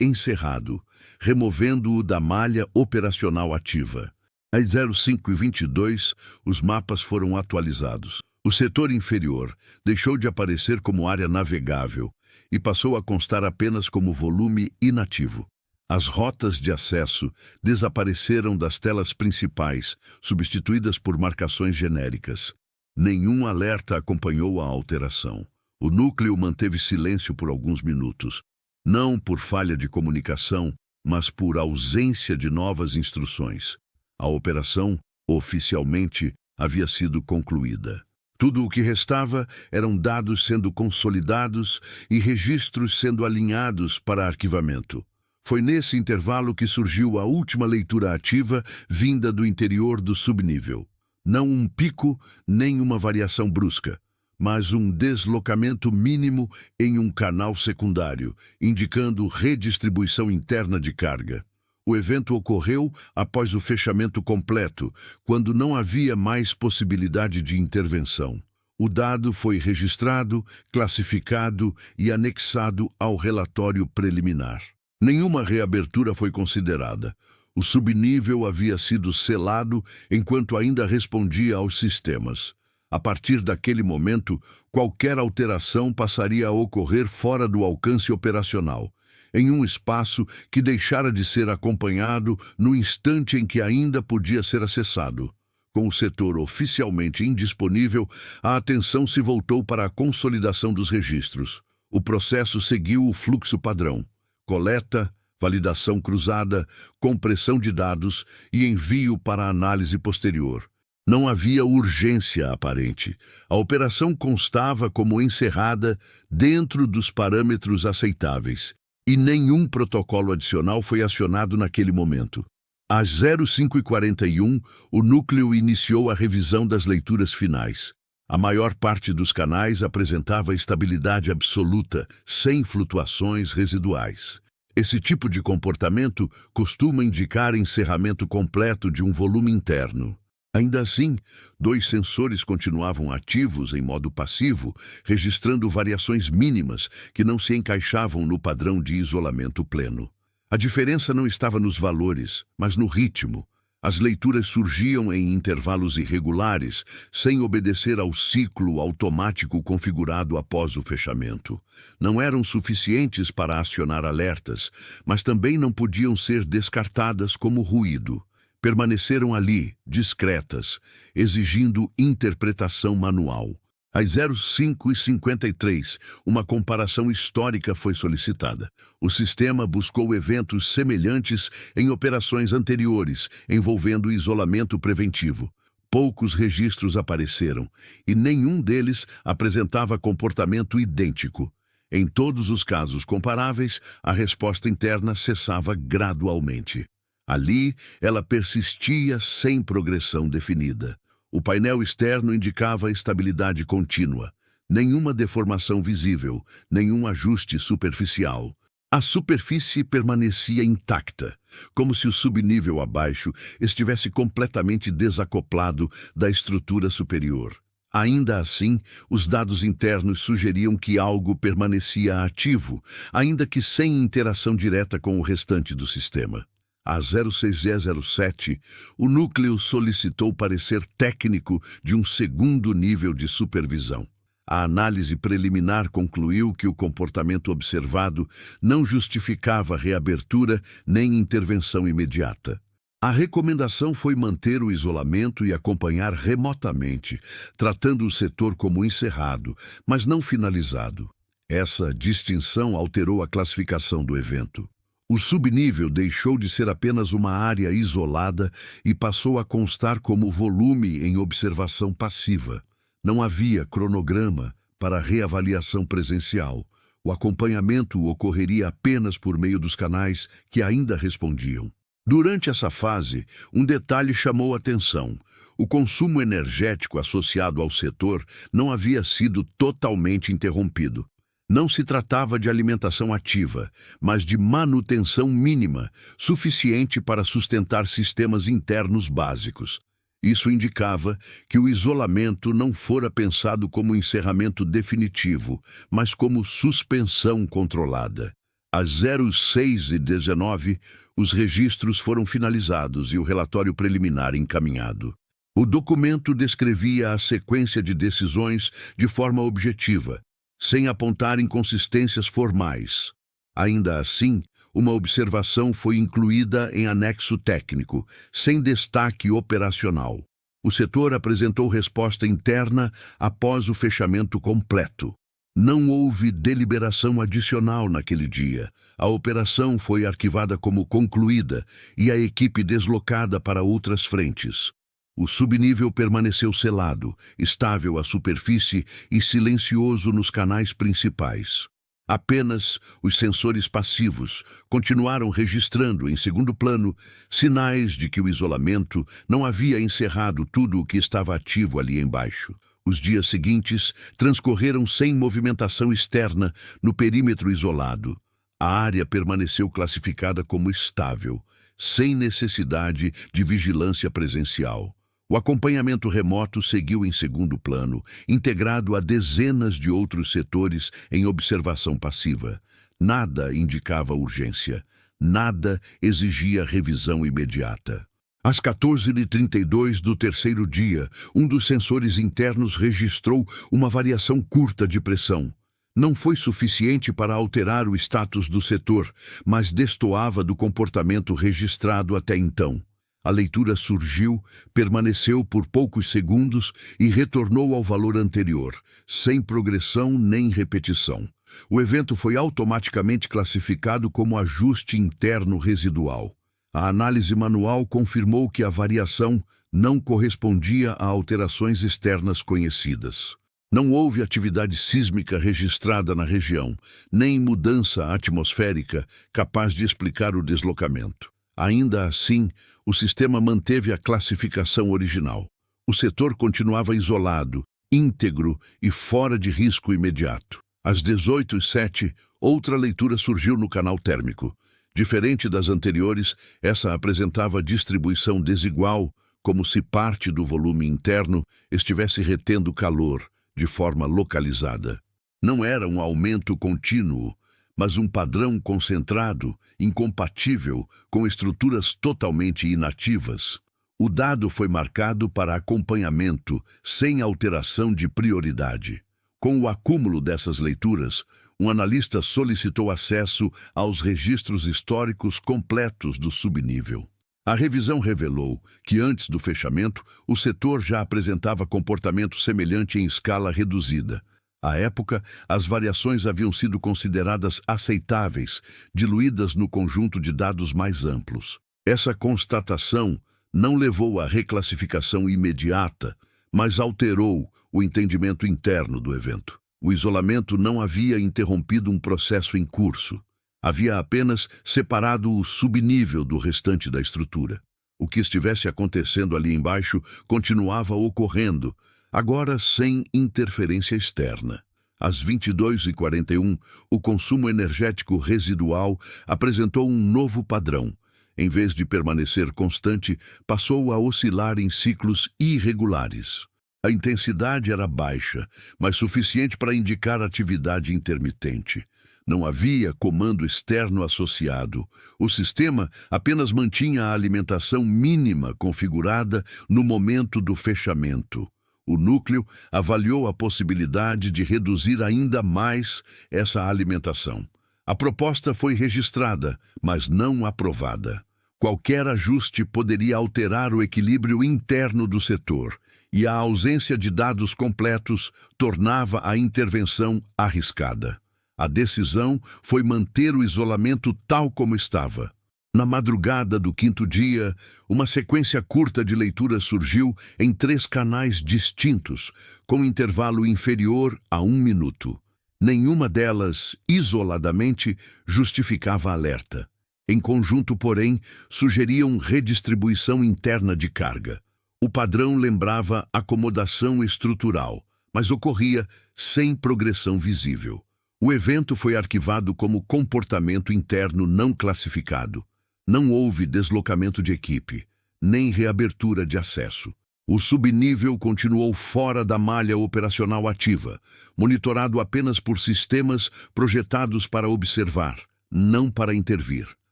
encerrado, removendo-o da malha operacional ativa. Às 05h22, os mapas foram atualizados. O setor inferior deixou de aparecer como área navegável e passou a constar apenas como volume inativo. As rotas de acesso desapareceram das telas principais, substituídas por marcações genéricas. Nenhum alerta acompanhou a alteração. O núcleo manteve silêncio por alguns minutos, não por falha de comunicação, mas por ausência de novas instruções. A operação, oficialmente, havia sido concluída. Tudo o que restava eram dados sendo consolidados e registros sendo alinhados para arquivamento. Foi nesse intervalo que surgiu a última leitura ativa vinda do interior do subnível. Não um pico, nem uma variação brusca, mas um deslocamento mínimo em um canal secundário, indicando redistribuição interna de carga. O evento ocorreu após o fechamento completo, quando não havia mais possibilidade de intervenção. O dado foi registrado, classificado e anexado ao relatório preliminar. Nenhuma reabertura foi considerada. O subnível havia sido selado enquanto ainda respondia aos sistemas. A partir daquele momento, qualquer alteração passaria a ocorrer fora do alcance operacional, em um espaço que deixara de ser acompanhado no instante em que ainda podia ser acessado. Com o setor oficialmente indisponível, a atenção se voltou para a consolidação dos registros. O processo seguiu o fluxo padrão: coleta, validação cruzada, compressão de dados e envio para análise posterior. Não havia urgência aparente. A operação constava como encerrada dentro dos parâmetros aceitáveis, e nenhum protocolo adicional foi acionado naquele momento. Às 05h41, o núcleo iniciou a revisão das leituras finais. A maior parte dos canais apresentava estabilidade absoluta, sem flutuações residuais. Esse tipo de comportamento costuma indicar encerramento completo de um volume interno. Ainda assim, 2 sensores continuavam ativos em modo passivo, registrando variações mínimas que não se encaixavam no padrão de isolamento pleno. A diferença não estava nos valores, mas no ritmo. As leituras surgiam em intervalos irregulares, sem obedecer ao ciclo automático configurado após o fechamento. Não eram suficientes para acionar alertas, mas também não podiam ser descartadas como ruído. Permaneceram ali, discretas, exigindo interpretação manual. Às 05h53, uma comparação histórica foi solicitada. O sistema buscou eventos semelhantes em operações anteriores, envolvendo isolamento preventivo. Poucos registros apareceram, e nenhum deles apresentava comportamento idêntico. Em todos os casos comparáveis, a resposta interna cessava gradualmente. Ali, ela persistia sem progressão definida. O painel externo indicava estabilidade contínua. Nenhuma deformação visível, nenhum ajuste superficial. A superfície permanecia intacta, como se o subnível abaixo estivesse completamente desacoplado da estrutura superior. Ainda assim, os dados internos sugeriam que algo permanecia ativo, ainda que sem interação direta com o restante do sistema. Às 06h07, o núcleo solicitou parecer técnico de um segundo nível de supervisão. A análise preliminar concluiu que o comportamento observado não justificava reabertura nem intervenção imediata. A recomendação foi manter o isolamento e acompanhar remotamente, tratando o setor como encerrado, mas não finalizado. Essa distinção alterou a classificação do evento. O subnível deixou de ser apenas uma área isolada e passou a constar como volume em observação passiva. Não havia cronograma para reavaliação presencial. O acompanhamento ocorreria apenas por meio dos canais que ainda respondiam. Durante essa fase, um detalhe chamou a atenção. O consumo energético associado ao setor não havia sido totalmente interrompido. Não se tratava de alimentação ativa, mas de manutenção mínima, suficiente para sustentar sistemas internos básicos. Isso indicava que o isolamento não fora pensado como encerramento definitivo, mas como suspensão controlada. Às 06h19, os registros foram finalizados e o relatório preliminar encaminhado. O documento descrevia a sequência de decisões de forma objetiva, sem apontar inconsistências formais. Ainda assim, uma observação foi incluída em anexo técnico, sem destaque operacional. O setor apresentou resposta interna após o fechamento completo. Não houve deliberação adicional naquele dia. A operação foi arquivada como concluída e a equipe deslocada para outras frentes. O subnível permaneceu selado, estável à superfície e silencioso nos canais principais. Apenas os sensores passivos continuaram registrando em segundo plano sinais de que o isolamento não havia encerrado tudo o que estava ativo ali embaixo. Os dias seguintes transcorreram sem movimentação externa no perímetro isolado. A área permaneceu classificada como estável, sem necessidade de vigilância presencial. O acompanhamento remoto seguiu em segundo plano, integrado a dezenas de outros setores em observação passiva. Nada indicava urgência. Nada exigia revisão imediata. Às 14h32 do terceiro dia, um dos sensores internos registrou uma variação curta de pressão. Não foi suficiente para alterar o status do setor, mas destoava do comportamento registrado até então. A leitura surgiu, permaneceu por poucos segundos e retornou ao valor anterior, sem progressão nem repetição. O evento foi automaticamente classificado como ajuste interno residual. A análise manual confirmou que a variação não correspondia a alterações externas conhecidas. Não houve atividade sísmica registrada na região, nem mudança atmosférica capaz de explicar o deslocamento. Ainda assim, o sistema manteve a classificação original. O setor continuava isolado, íntegro e fora de risco imediato. Às 18h07, outra leitura surgiu no canal térmico. Diferente das anteriores, essa apresentava distribuição desigual, como se parte do volume interno estivesse retendo calor de forma localizada. Não era um aumento contínuo, mas um padrão concentrado, incompatível com estruturas totalmente inativas. O dado foi marcado para acompanhamento, sem alteração de prioridade. Com o acúmulo dessas leituras, um analista solicitou acesso aos registros históricos completos do subnível. A revisão revelou que, antes do fechamento, o setor já apresentava comportamento semelhante em escala reduzida. À época, as variações haviam sido consideradas aceitáveis, diluídas no conjunto de dados mais amplos. Essa constatação não levou à reclassificação imediata, mas alterou o entendimento interno do evento. O isolamento não havia interrompido um processo em curso. Havia apenas separado o subnível do restante da estrutura. O que estivesse acontecendo ali embaixo continuava ocorrendo, agora sem interferência externa. Às 22h41, o consumo energético residual apresentou um novo padrão. Em vez de permanecer constante, passou a oscilar em ciclos irregulares. A intensidade era baixa, mas suficiente para indicar atividade intermitente. Não havia comando externo associado. O sistema apenas mantinha a alimentação mínima configurada no momento do fechamento. O núcleo avaliou a possibilidade de reduzir ainda mais essa alimentação. A proposta foi registrada, mas não aprovada. Qualquer ajuste poderia alterar o equilíbrio interno do setor, e a ausência de dados completos tornava a intervenção arriscada. A decisão foi manter o isolamento tal como estava. Na madrugada do quinto dia, uma sequência curta de leitura surgiu em 3 canais distintos, com intervalo inferior a 1 minuto. Nenhuma delas, isoladamente, justificava alerta. Em conjunto, porém, sugeriam redistribuição interna de carga. O padrão lembrava acomodação estrutural, mas ocorria sem progressão visível. O evento foi arquivado como comportamento interno não classificado. Não houve deslocamento de equipe, nem reabertura de acesso. O subnível continuou fora da malha operacional ativa, monitorado apenas por sistemas projetados para observar, não para intervir.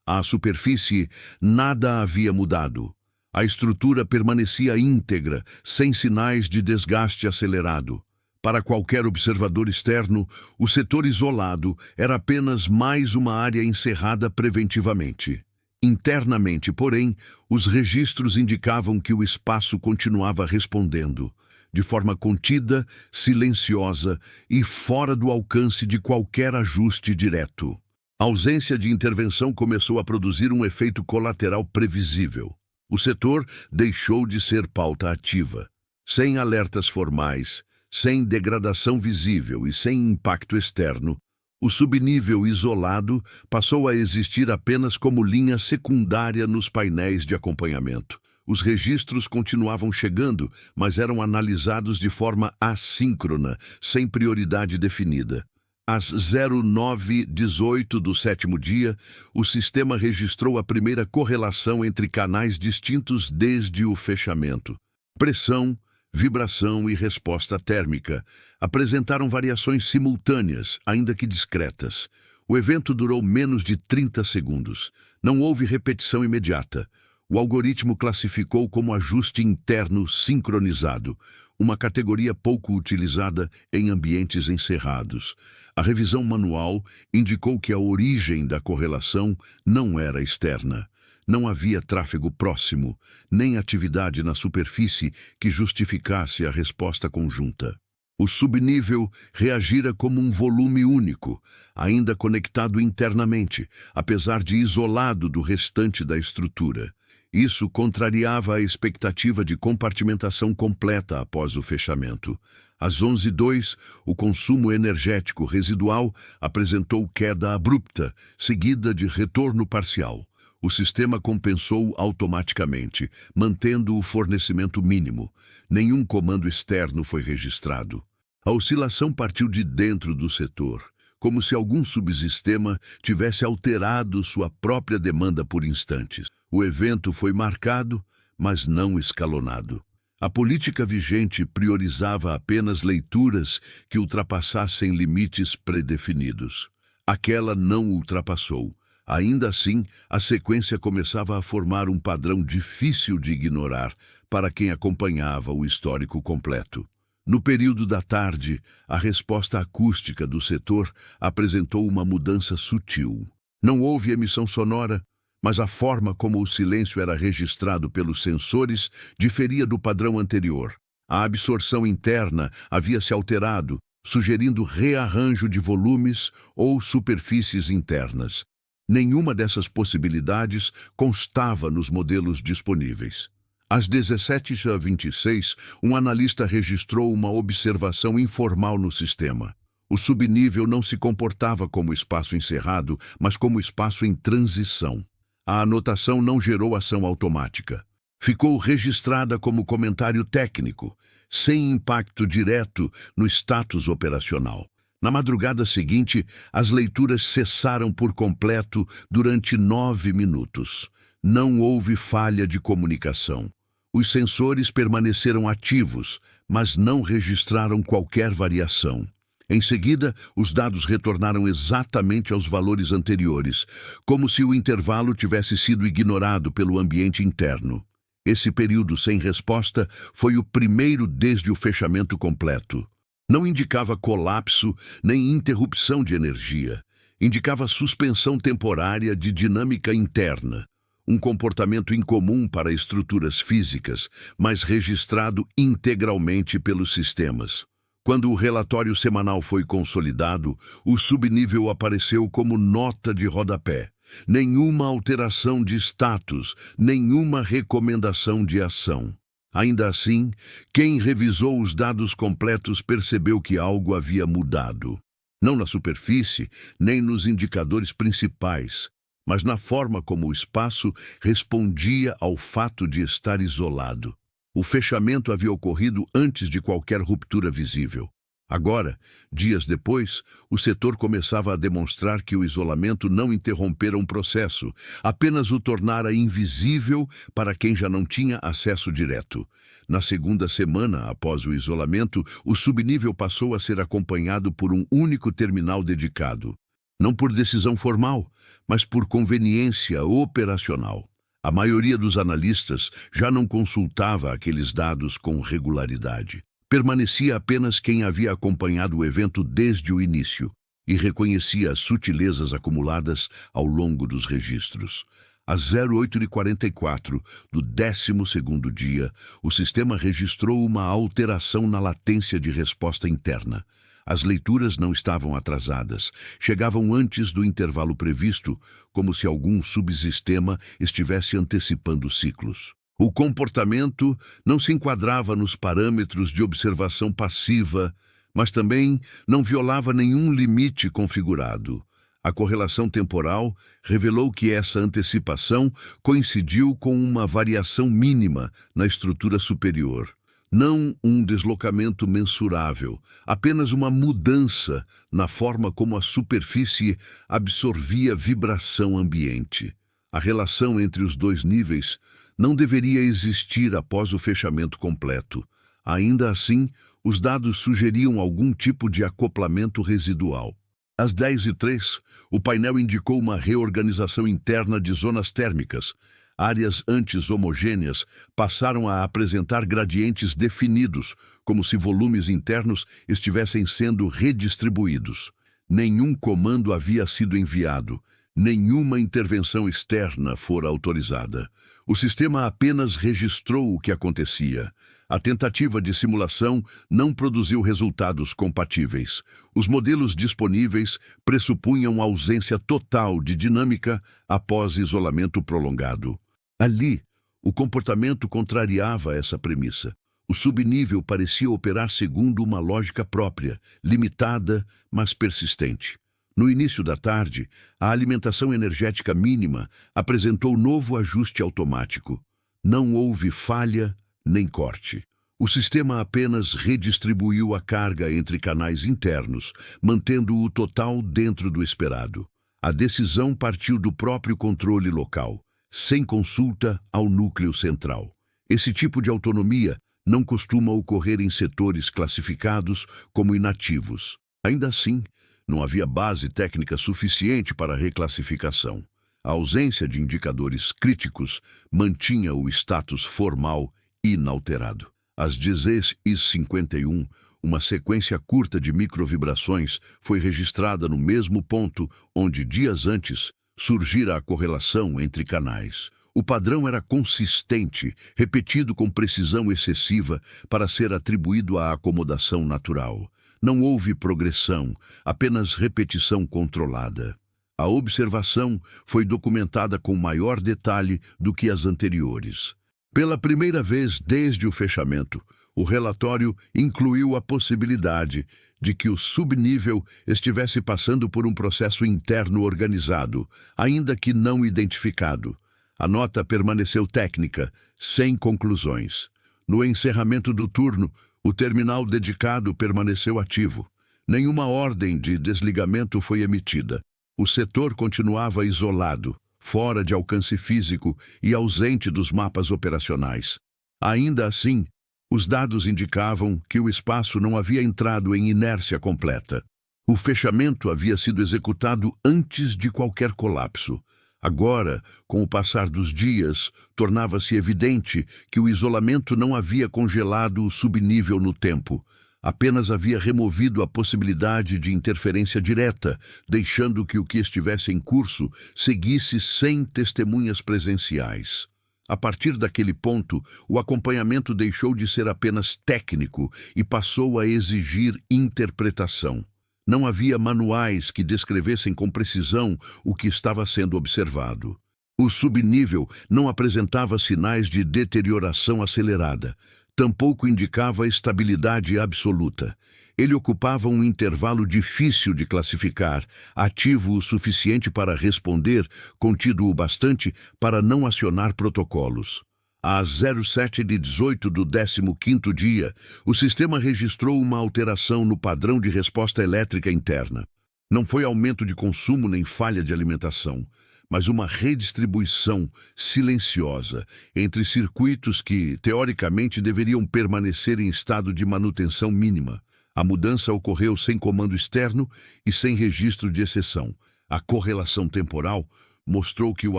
À superfície, nada havia mudado. A estrutura permanecia íntegra, sem sinais de desgaste acelerado. Para qualquer observador externo, o setor isolado era apenas mais uma área encerrada preventivamente. Internamente, porém, os registros indicavam que o espaço continuava respondendo, de forma contida, silenciosa e fora do alcance de qualquer ajuste direto. A ausência de intervenção começou a produzir um efeito colateral previsível. O setor deixou de ser pauta ativa. Sem alertas formais, sem degradação visível e sem impacto externo, o subnível isolado passou a existir apenas como linha secundária nos painéis de acompanhamento. Os registros continuavam chegando, mas eram analisados de forma assíncrona, sem prioridade definida. Às 09h18 do sétimo dia, o sistema registrou a primeira correlação entre canais distintos desde o fechamento. Pressão, vibração e resposta térmica apresentaram variações simultâneas, ainda que discretas. O evento durou menos de 30 segundos. Não houve repetição imediata. O algoritmo classificou como ajuste interno sincronizado, uma categoria pouco utilizada em ambientes encerrados. A revisão manual indicou que a origem da correlação não era externa. Não havia tráfego próximo, nem atividade na superfície que justificasse a resposta conjunta. O subnível reagira como um volume único, ainda conectado internamente, apesar de isolado do restante da estrutura. Isso contrariava a expectativa de compartimentação completa após o fechamento. Às 11h02, o consumo energético residual apresentou queda abrupta, seguida de retorno parcial. O sistema compensou automaticamente, mantendo o fornecimento mínimo. Nenhum comando externo foi registrado. A oscilação partiu de dentro do setor, como se algum subsistema tivesse alterado sua própria demanda por instantes. O evento foi marcado, mas não escalonado. A política vigente priorizava apenas leituras que ultrapassassem limites predefinidos. Aquela não ultrapassou. Ainda assim, a sequência começava a formar um padrão difícil de ignorar para quem acompanhava o histórico completo. No período da tarde, a resposta acústica do setor apresentou uma mudança sutil. Não houve emissão sonora, mas a forma como o silêncio era registrado pelos sensores diferia do padrão anterior. A absorção interna havia se alterado, sugerindo rearranjo de volumes ou superfícies internas. Nenhuma dessas possibilidades constava nos modelos disponíveis. Às 17h26, um analista registrou uma observação informal no sistema. O subnível não se comportava como espaço encerrado, mas como espaço em transição. A anotação não gerou ação automática. Ficou registrada como comentário técnico, sem impacto direto no status operacional. Na madrugada seguinte, as leituras cessaram por completo durante 9 minutos. Não houve falha de comunicação. Os sensores permaneceram ativos, mas não registraram qualquer variação. Em seguida, os dados retornaram exatamente aos valores anteriores, como se o intervalo tivesse sido ignorado pelo ambiente interno. Esse período sem resposta foi o primeiro desde o fechamento completo. Não indicava colapso nem interrupção de energia. Indicava suspensão temporária de dinâmica interna. Um comportamento incomum para estruturas físicas, mas registrado integralmente pelos sistemas. Quando o relatório semanal foi consolidado, o subnível apareceu como nota de rodapé. Nenhuma alteração de status, nenhuma recomendação de ação. Ainda assim, quem revisou os dados completos percebeu que algo havia mudado. Não na superfície, nem nos indicadores principais, mas na forma como o espaço respondia ao fato de estar isolado. O fechamento havia ocorrido antes de qualquer ruptura visível. Agora, dias depois, o setor começava a demonstrar que o isolamento não interrompera um processo, apenas o tornara invisível para quem já não tinha acesso direto. Na segunda semana após o isolamento, o subnível passou a ser acompanhado por um único terminal dedicado. Não por decisão formal, mas por conveniência operacional. A maioria dos analistas já não consultava aqueles dados com regularidade. Permanecia apenas quem havia acompanhado o evento desde o início e reconhecia as sutilezas acumuladas ao longo dos registros. Às 08h44 do 12º dia, o sistema registrou uma alteração na latência de resposta interna. As leituras não estavam atrasadas, chegavam antes do intervalo previsto, como se algum subsistema estivesse antecipando ciclos. O comportamento não se enquadrava nos parâmetros de observação passiva, mas também não violava nenhum limite configurado. A correlação temporal revelou que essa antecipação coincidiu com uma variação mínima na estrutura superior. Não um deslocamento mensurável, apenas uma mudança na forma como a superfície absorvia vibração ambiente. A relação entre os dois níveis não deveria existir após o fechamento completo. Ainda assim, os dados sugeriam algum tipo de acoplamento residual. Às 10h03, o painel indicou uma reorganização interna de zonas térmicas. Áreas antes homogêneas passaram a apresentar gradientes definidos, como se volumes internos estivessem sendo redistribuídos. Nenhum comando havia sido enviado, nenhuma intervenção externa fora autorizada. O sistema apenas registrou o que acontecia. A tentativa de simulação não produziu resultados compatíveis. Os modelos disponíveis pressupunham ausência total de dinâmica após isolamento prolongado. Ali, o comportamento contrariava essa premissa. O subnível parecia operar segundo uma lógica própria, limitada, mas persistente. No início da tarde, a alimentação energética mínima apresentou novo ajuste automático. Não houve falha nem corte. O sistema apenas redistribuiu a carga entre canais internos, mantendo o total dentro do esperado. A decisão partiu do próprio controle local, sem consulta ao núcleo central. Esse tipo de autonomia não costuma ocorrer em setores classificados como inativos. Ainda assim, não havia base técnica suficiente para a reclassificação. A ausência de indicadores críticos mantinha o status formal inalterado. Às 10h51, uma sequência curta de microvibrações foi registrada no mesmo ponto onde, dias antes, surgira a correlação entre canais. O padrão era consistente, repetido com precisão excessiva para ser atribuído à acomodação natural. Não houve progressão, apenas repetição controlada. A observação foi documentada com maior detalhe do que as anteriores. Pela primeira vez desde o fechamento, o relatório incluiu a possibilidade de que o subnível estivesse passando por um processo interno organizado, ainda que não identificado. A nota permaneceu técnica, sem conclusões. No encerramento do turno, o terminal dedicado permaneceu ativo. Nenhuma ordem de desligamento foi emitida. O setor continuava isolado, fora de alcance físico e ausente dos mapas operacionais. Ainda assim, os dados indicavam que o espaço não havia entrado em inércia completa. O fechamento havia sido executado antes de qualquer colapso. Agora, com o passar dos dias, tornava-se evidente que o isolamento não havia congelado o subnível no tempo. Apenas havia removido a possibilidade de interferência direta, deixando que o que estivesse em curso seguisse sem testemunhas presenciais. A partir daquele ponto, o acompanhamento deixou de ser apenas técnico e passou a exigir interpretação. Não havia manuais que descrevessem com precisão o que estava sendo observado. O subnível não apresentava sinais de deterioração acelerada, tampouco indicava estabilidade absoluta. Ele ocupava um intervalo difícil de classificar, ativo o suficiente para responder, contido o bastante para não acionar protocolos. Às 07h18 do 15º dia, o sistema registrou uma alteração no padrão de resposta elétrica interna. Não foi aumento de consumo nem falha de alimentação, mas uma redistribuição silenciosa entre circuitos que, teoricamente, deveriam permanecer em estado de manutenção mínima. A mudança ocorreu sem comando externo e sem registro de exceção. A correlação temporal mostrou que o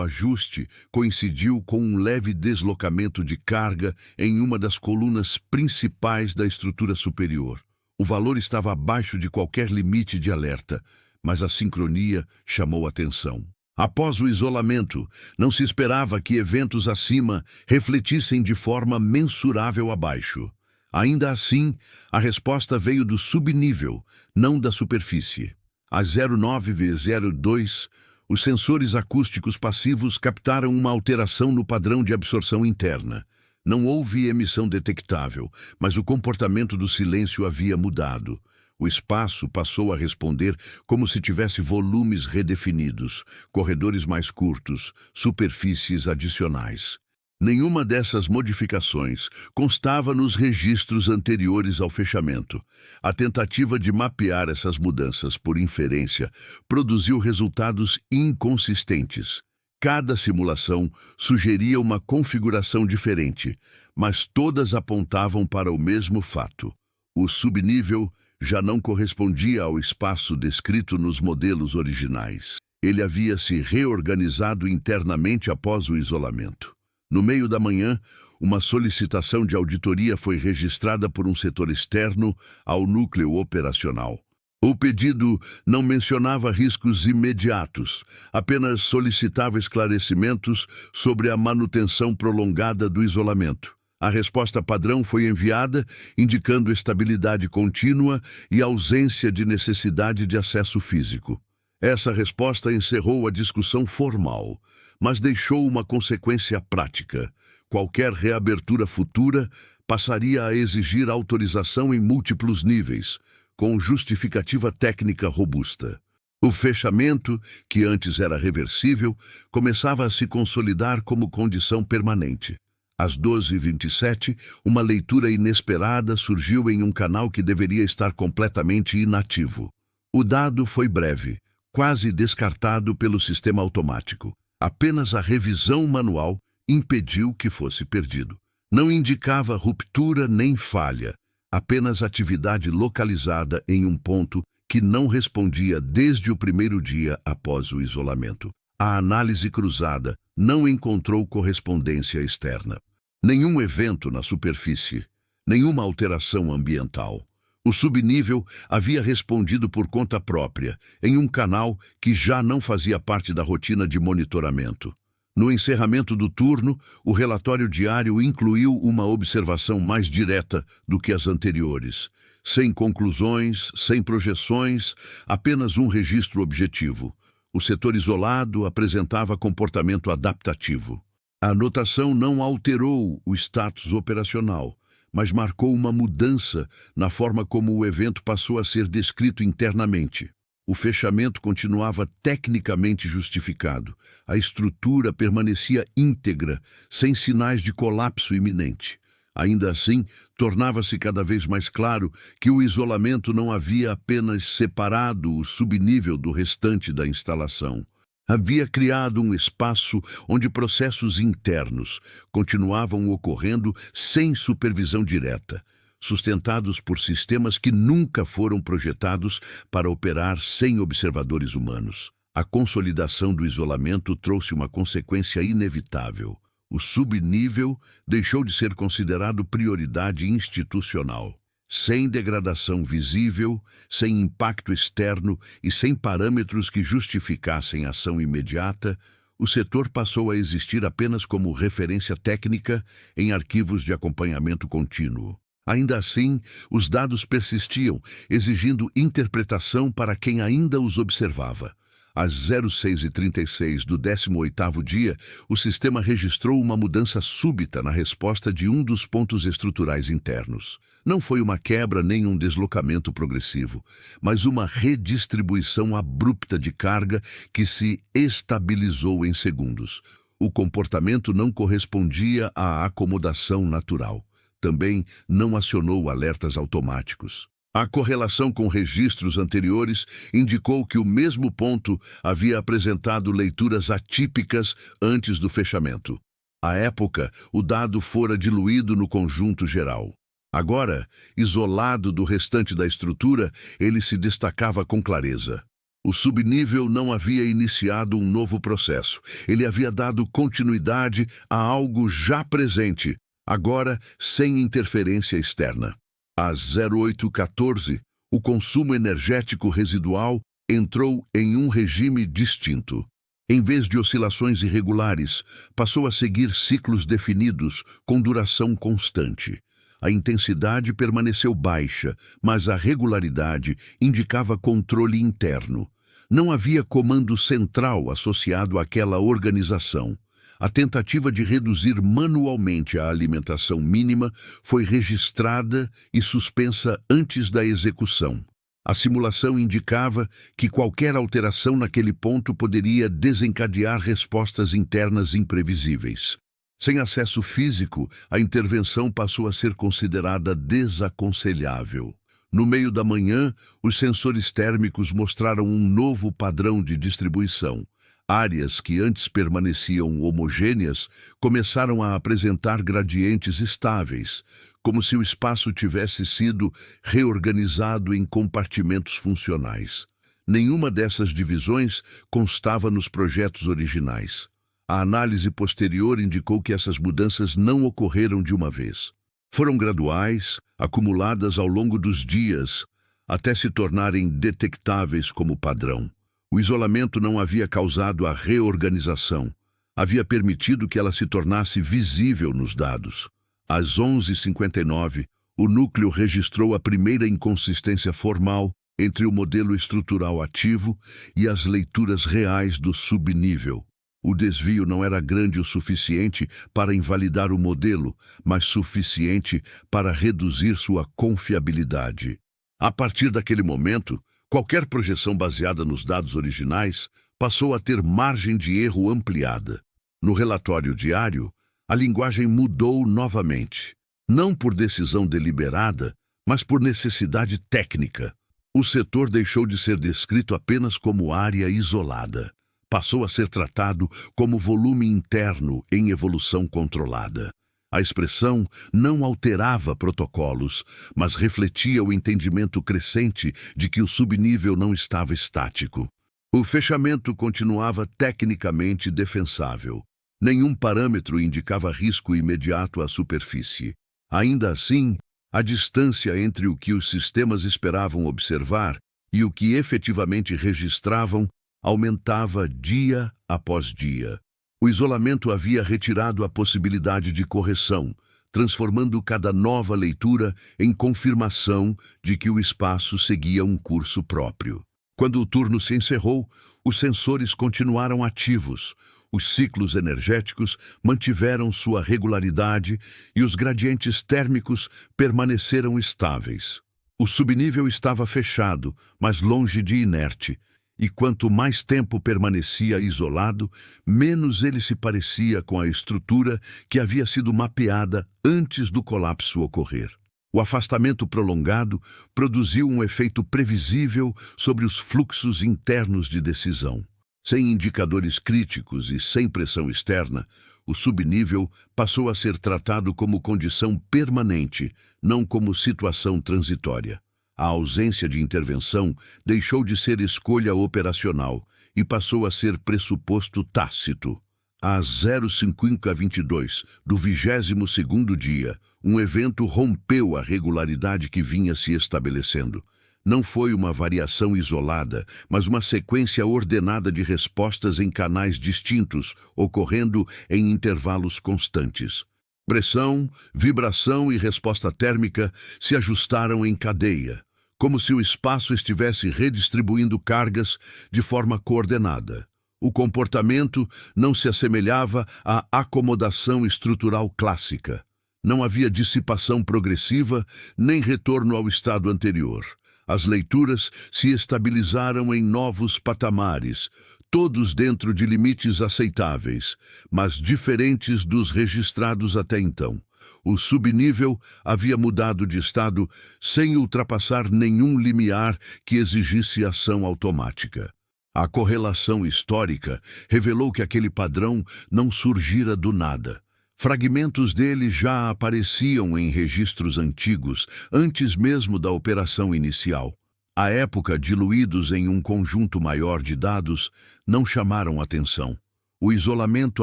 ajuste coincidiu com um leve deslocamento de carga em uma das colunas principais da estrutura superior. O valor estava abaixo de qualquer limite de alerta, mas a sincronia chamou atenção. Após o isolamento, não se esperava que eventos acima refletissem de forma mensurável abaixo. Ainda assim, a resposta veio do subnível, não da superfície. Às 09h02, os sensores acústicos passivos captaram uma alteração no padrão de absorção interna. Não houve emissão detectável, mas o comportamento do silêncio havia mudado. O espaço passou a responder como se tivesse volumes redefinidos, corredores mais curtos, superfícies adicionais. Nenhuma dessas modificações constava nos registros anteriores ao fechamento. A tentativa de mapear essas mudanças por inferência produziu resultados inconsistentes. Cada simulação sugeria uma configuração diferente, mas todas apontavam para o mesmo fato. O subnível já não correspondia ao espaço descrito nos modelos originais. Ele havia se reorganizado internamente após o isolamento. No meio da manhã, uma solicitação de auditoria foi registrada por um setor externo ao núcleo operacional. O pedido não mencionava riscos imediatos, apenas solicitava esclarecimentos sobre a manutenção prolongada do isolamento. A resposta padrão foi enviada, indicando estabilidade contínua e ausência de necessidade de acesso físico. Essa resposta encerrou a discussão formal, mas deixou uma consequência prática. Qualquer reabertura futura passaria a exigir autorização em múltiplos níveis, com justificativa técnica robusta. O fechamento, que antes era reversível, começava a se consolidar como condição permanente. Às 12h27, uma leitura inesperada surgiu em um canal que deveria estar completamente inativo. O dado foi breve, quase descartado pelo sistema automático. Apenas a revisão manual impediu que fosse perdido. Não indicava ruptura nem falha, apenas atividade localizada em um ponto que não respondia desde o primeiro dia após o isolamento. A análise cruzada não encontrou correspondência externa. Nenhum evento na superfície, nenhuma alteração ambiental. O subnível havia respondido por conta própria, em um canal que já não fazia parte da rotina de monitoramento. No encerramento do turno, o relatório diário incluiu uma observação mais direta do que as anteriores. Sem conclusões, sem projeções, apenas um registro objetivo. O setor isolado apresentava comportamento adaptativo. A anotação não alterou o status operacional, mas marcou uma mudança na forma como o evento passou a ser descrito internamente. O fechamento continuava tecnicamente justificado. A estrutura permanecia íntegra, sem sinais de colapso iminente. Ainda assim, tornava-se cada vez mais claro que o isolamento não havia apenas separado o subnível do restante da instalação. Havia criado um espaço onde processos internos continuavam ocorrendo sem supervisão direta, sustentados por sistemas que nunca foram projetados para operar sem observadores humanos. A consolidação do isolamento trouxe uma consequência inevitável. O subnível deixou de ser considerado prioridade institucional. Sem degradação visível, sem impacto externo e sem parâmetros que justificassem ação imediata, o setor passou a existir apenas como referência técnica em arquivos de acompanhamento contínuo. Ainda assim, os dados persistiam, exigindo interpretação para quem ainda os observava. Às 06h36 do 18º dia, o sistema registrou uma mudança súbita na resposta de um dos pontos estruturais internos. Não foi uma quebra nem um deslocamento progressivo, mas uma redistribuição abrupta de carga que se estabilizou em segundos. O comportamento não correspondia à acomodação natural. Também não acionou alertas automáticos. A correlação com registros anteriores indicou que o mesmo ponto havia apresentado leituras atípicas antes do fechamento. À época, o dado fora diluído no conjunto geral. Agora, isolado do restante da estrutura, ele se destacava com clareza. O subnível não havia iniciado um novo processo. Ele havia dado continuidade a algo já presente, agora sem interferência externa. Às 08h14, o consumo energético residual entrou em um regime distinto. Em vez de oscilações irregulares, passou a seguir ciclos definidos com duração constante. A intensidade permaneceu baixa, mas a regularidade indicava controle interno. Não havia comando central associado àquela organização. A tentativa de reduzir manualmente a alimentação mínima foi registrada e suspensa antes da execução. A simulação indicava que qualquer alteração naquele ponto poderia desencadear respostas internas imprevisíveis. Sem acesso físico, a intervenção passou a ser considerada desaconselhável. No meio da manhã, os sensores térmicos mostraram um novo padrão de distribuição. Áreas que antes permaneciam homogêneas começaram a apresentar gradientes estáveis, como se o espaço tivesse sido reorganizado em compartimentos funcionais. Nenhuma dessas divisões constava nos projetos originais. A análise posterior indicou que essas mudanças não ocorreram de uma vez. Foram graduais, acumuladas ao longo dos dias, até se tornarem detectáveis como padrão. O isolamento não havia causado a reorganização, havia permitido que ela se tornasse visível nos dados. Às 11h59, o núcleo registrou a primeira inconsistência formal entre o modelo estrutural ativo e as leituras reais do subnível. O desvio não era grande o suficiente para invalidar o modelo, mas suficiente para reduzir sua confiabilidade. A partir daquele momento, qualquer projeção baseada nos dados originais passou a ter margem de erro ampliada. No relatório diário, a linguagem mudou novamente, não por decisão deliberada, mas por necessidade técnica. O setor deixou de ser descrito apenas como área isolada. Passou a ser tratado como volume interno em evolução controlada. A expressão não alterava protocolos, mas refletia o entendimento crescente de que o subnível não estava estático. O fechamento continuava tecnicamente defensável. Nenhum parâmetro indicava risco imediato à superfície. Ainda assim, a distância entre o que os sistemas esperavam observar e o que efetivamente registravam aumentava dia após dia. O isolamento havia retirado a possibilidade de correção, transformando cada nova leitura em confirmação de que o espaço seguia um curso próprio. Quando o turno se encerrou, os sensores continuaram ativos, os ciclos energéticos mantiveram sua regularidade e os gradientes térmicos permaneceram estáveis. O subnível estava fechado, mas longe de inerte, e quanto mais tempo permanecia isolado, menos ele se parecia com a estrutura que havia sido mapeada antes do colapso ocorrer. O afastamento prolongado produziu um efeito previsível sobre os fluxos internos de decisão. Sem indicadores críticos e sem pressão externa, o subnível passou a ser tratado como condição permanente, não como situação transitória. A ausência de intervenção deixou de ser escolha operacional e passou a ser pressuposto tácito. Às 05h22 do 22º dia, um evento rompeu a regularidade que vinha se estabelecendo. Não foi uma variação isolada, mas uma sequência ordenada de respostas em canais distintos, ocorrendo em intervalos constantes. Pressão, vibração e resposta térmica se ajustaram em cadeia. como se o espaço estivesse redistribuindo cargas de forma coordenada. O comportamento não se assemelhava à acomodação estrutural clássica. Não havia dissipação progressiva, nem retorno ao estado anterior. As leituras se estabilizaram em novos patamares, todos dentro de limites aceitáveis, mas diferentes dos registrados até então. O subnível havia mudado de estado sem ultrapassar nenhum limiar que exigisse ação automática. A correlação histórica revelou que aquele padrão não surgira do nada. Fragmentos dele já apareciam em registros antigos, antes mesmo da operação inicial. À época, diluídos em um conjunto maior de dados, não chamaram atenção. O isolamento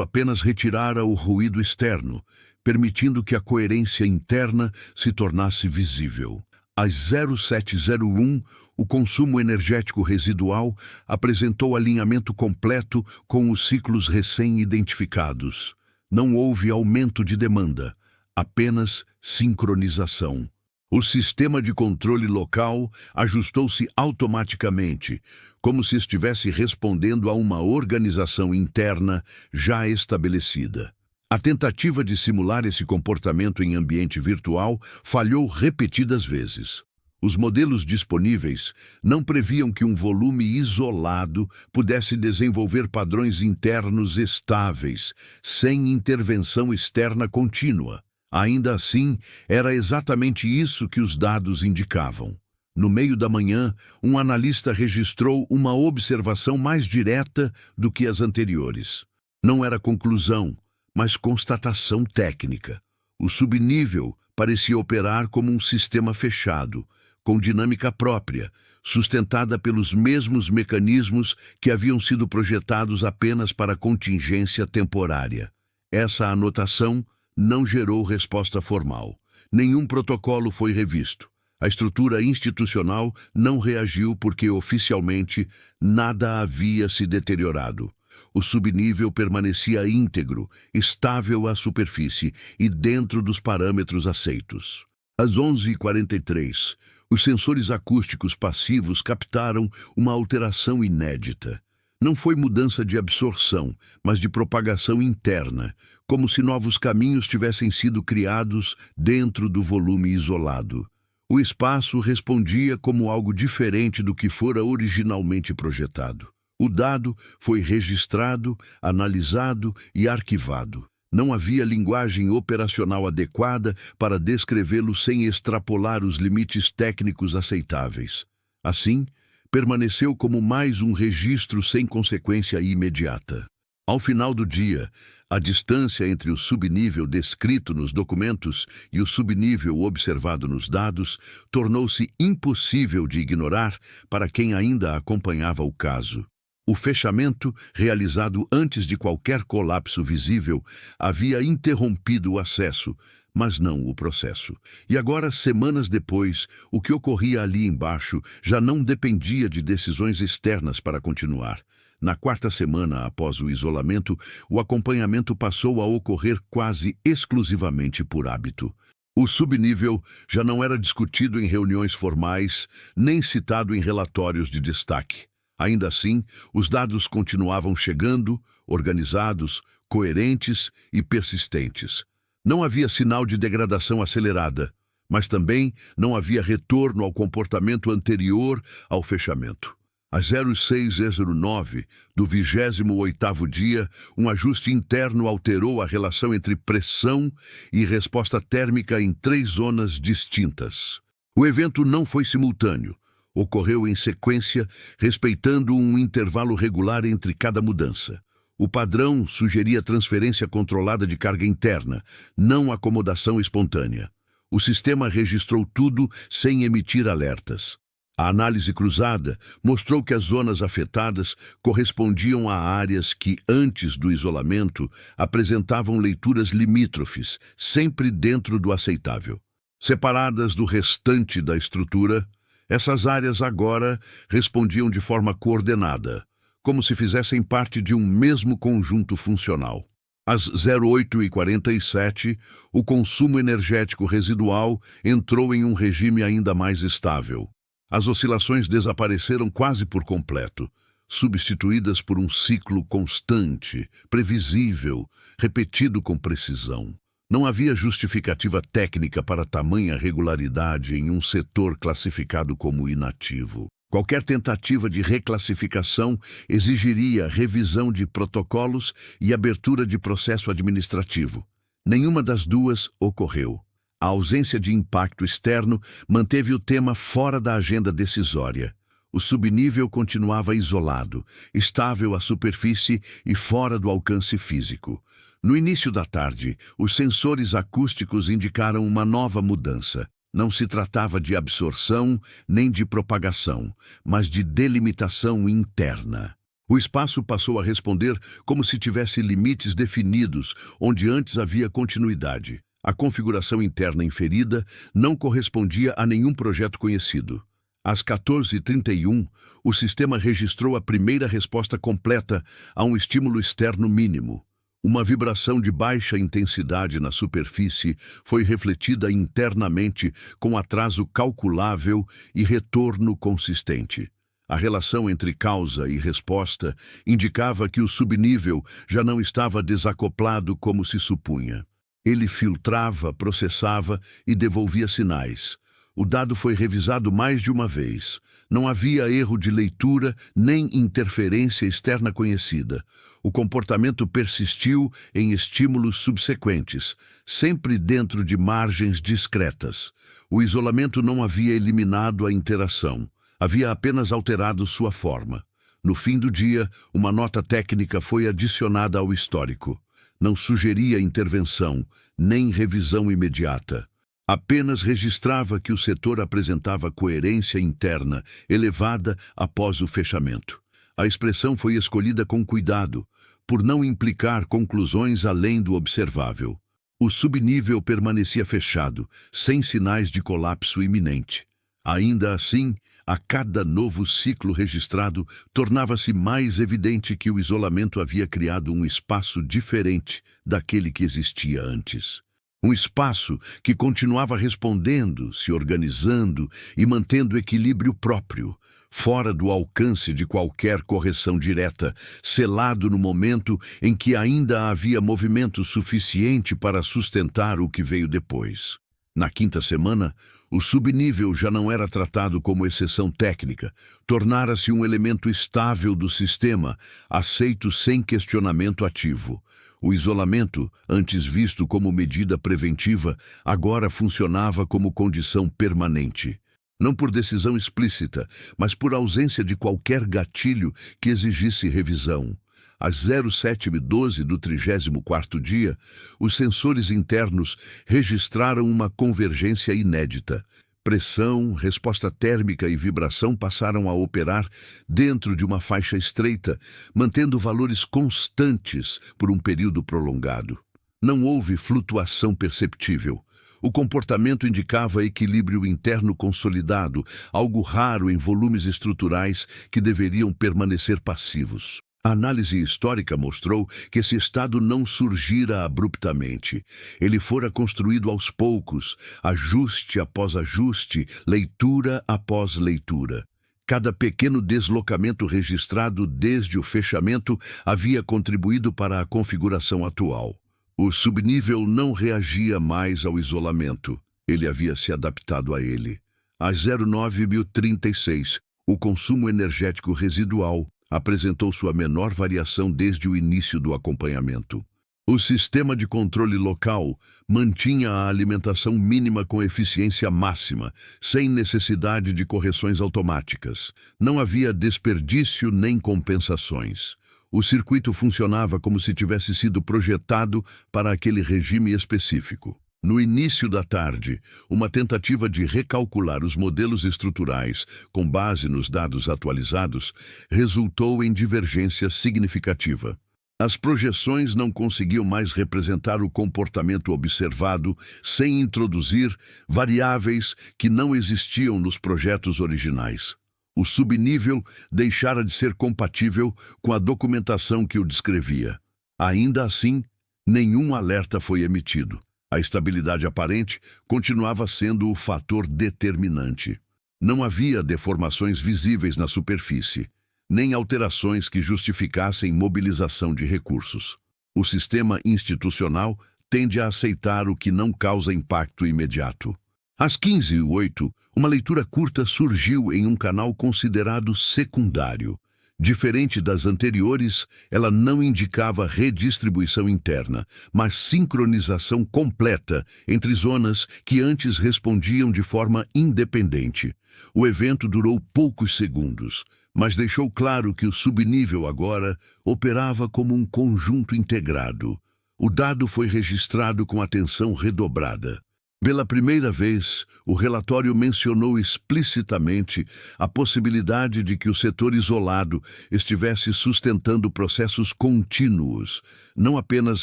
apenas retirara o ruído externo, permitindo que a coerência interna se tornasse visível. Às 0701, o consumo energético residual apresentou alinhamento completo com os ciclos recém-identificados. Não houve aumento de demanda, apenas sincronização. O sistema de controle local ajustou-se automaticamente, como se estivesse respondendo a uma organização interna já estabelecida. A tentativa de simular esse comportamento em ambiente virtual falhou repetidas vezes. Os modelos disponíveis não previam que um volume isolado pudesse desenvolver padrões internos estáveis, sem intervenção externa contínua. Ainda assim, era exatamente isso que os dados indicavam. No meio da manhã, um analista registrou uma observação mais direta do que as anteriores. Não era conclusão, mas constatação técnica. O subnível parecia operar como um sistema fechado, com dinâmica própria, sustentada pelos mesmos mecanismos que haviam sido projetados apenas para contingência temporária. Essa anotação não gerou resposta formal. Nenhum protocolo foi revisto. A estrutura institucional não reagiu porque, oficialmente, nada havia se deteriorado. O subnível permanecia íntegro, estável à superfície e dentro dos parâmetros aceitos. Às 11h43, os sensores acústicos passivos captaram uma alteração inédita. Não foi mudança de absorção, mas de propagação interna, como se novos caminhos tivessem sido criados dentro do volume isolado. O espaço respondia como algo diferente do que fora originalmente projetado. O dado foi registrado, analisado e arquivado. Não havia linguagem operacional adequada para descrevê-lo sem extrapolar os limites técnicos aceitáveis. Assim, permaneceu como mais um registro sem consequência imediata. Ao final do dia, a distância entre o subnível descrito nos documentos e o subnível observado nos dados tornou-se impossível de ignorar para quem ainda acompanhava o caso. O fechamento, realizado antes de qualquer colapso visível, havia interrompido o acesso, mas não o processo. E agora, semanas depois, o que ocorria ali embaixo já não dependia de decisões externas para continuar. Na quarta semana após o isolamento, o acompanhamento passou a ocorrer quase exclusivamente por hábito. O subnível já não era discutido em reuniões formais, nem citado em relatórios de destaque. Ainda assim, os dados continuavam chegando, organizados, coerentes e persistentes. Não havia sinal de degradação acelerada, mas também não havia retorno ao comportamento anterior ao fechamento. Às 06h09 do 28º dia, um ajuste interno alterou a relação entre pressão e resposta térmica em 3 zonas distintas. O evento não foi simultâneo. Ocorreu em sequência, respeitando um intervalo regular entre cada mudança. O padrão sugeria transferência controlada de carga interna, não acomodação espontânea. O sistema registrou tudo sem emitir alertas. A análise cruzada mostrou que as zonas afetadas correspondiam a áreas que, antes do isolamento, apresentavam leituras limítrofes, sempre dentro do aceitável. Separadas do restante da estrutura, essas áreas agora respondiam de forma coordenada, como se fizessem parte de um mesmo conjunto funcional. Às 08h47, o consumo energético residual entrou em um regime ainda mais estável. As oscilações desapareceram quase por completo, substituídas por um ciclo constante, previsível, repetido com precisão. Não havia justificativa técnica para tamanha regularidade em um setor classificado como inativo. Qualquer tentativa de reclassificação exigiria revisão de protocolos e abertura de processo administrativo. Nenhuma das duas ocorreu. A ausência de impacto externo manteve o tema fora da agenda decisória. O subnível continuava isolado, estável à superfície e fora do alcance físico. No início da tarde, os sensores acústicos indicaram uma nova mudança. Não se tratava de absorção nem de propagação, mas de delimitação interna. O espaço passou a responder como se tivesse limites definidos, onde antes havia continuidade. A configuração interna inferida não correspondia a nenhum projeto conhecido. Às 14h31, o sistema registrou a primeira resposta completa a um estímulo externo mínimo. Uma vibração de baixa intensidade na superfície foi refletida internamente com atraso calculável e retorno consistente. A relação entre causa e resposta indicava que o subnível já não estava desacoplado como se supunha. Ele filtrava, processava e devolvia sinais. O dado foi revisado mais de uma vez. Não havia erro de leitura nem interferência externa conhecida. O comportamento persistiu em estímulos subsequentes, sempre dentro de margens discretas. O isolamento não havia eliminado a interação, havia apenas alterado sua forma. No fim do dia, uma nota técnica foi adicionada ao histórico. Não sugeria intervenção, nem revisão imediata. Apenas registrava que o setor apresentava coerência interna elevada após o fechamento. A expressão foi escolhida com cuidado, por não implicar conclusões além do observável. O subnível permanecia fechado, sem sinais de colapso iminente. Ainda assim, a cada novo ciclo registrado, tornava-se mais evidente que o isolamento havia criado um espaço diferente daquele que existia antes. Um espaço que continuava respondendo, se organizando e mantendo equilíbrio próprio, fora do alcance de qualquer correção direta, selado no momento em que ainda havia movimento suficiente para sustentar o que veio depois. Na quinta semana, o subnível já não era tratado como exceção técnica, tornara-se um elemento estável do sistema, aceito sem questionamento ativo. O isolamento, antes visto como medida preventiva, agora funcionava como condição permanente. Não por decisão explícita, mas por ausência de qualquer gatilho que exigisse revisão. Às 07h12 do 34º dia, os sensores internos registraram uma convergência inédita. Pressão, resposta térmica e vibração passaram a operar dentro de uma faixa estreita, mantendo valores constantes por um período prolongado. Não houve flutuação perceptível. O comportamento indicava equilíbrio interno consolidado, algo raro em volumes estruturais que deveriam permanecer passivos. A análise histórica mostrou que esse estado não surgira abruptamente. Ele fora construído aos poucos, ajuste após ajuste, leitura após leitura. Cada pequeno deslocamento registrado desde o fechamento havia contribuído para a configuração atual. O subnível não reagia mais ao isolamento. Ele havia se adaptado a ele. Às 09h36, o consumo energético residual apresentou sua menor variação desde o início do acompanhamento. O sistema de controle local mantinha a alimentação mínima com eficiência máxima, sem necessidade de correções automáticas. Não havia desperdício nem compensações. O circuito funcionava como se tivesse sido projetado para aquele regime específico. No início da tarde, uma tentativa de recalcular os modelos estruturais com base nos dados atualizados resultou em divergência significativa. As projeções não conseguiam mais representar o comportamento observado sem introduzir variáveis que não existiam nos projetos originais. O subnível deixara de ser compatível com a documentação que o descrevia. Ainda assim, nenhum alerta foi emitido. A estabilidade aparente continuava sendo o fator determinante. Não havia deformações visíveis na superfície, nem alterações que justificassem mobilização de recursos. O sistema institucional tende a aceitar o que não causa impacto imediato. Às 15h08, uma leitura curta surgiu em um canal considerado secundário. Diferente das anteriores, ela não indicava redistribuição interna, mas sincronização completa entre zonas que antes respondiam de forma independente. O evento durou poucos segundos, mas deixou claro que o subnível agora operava como um conjunto integrado. O dado foi registrado com atenção redobrada. Pela primeira vez, o relatório mencionou explicitamente a possibilidade de que o setor isolado estivesse sustentando processos contínuos, não apenas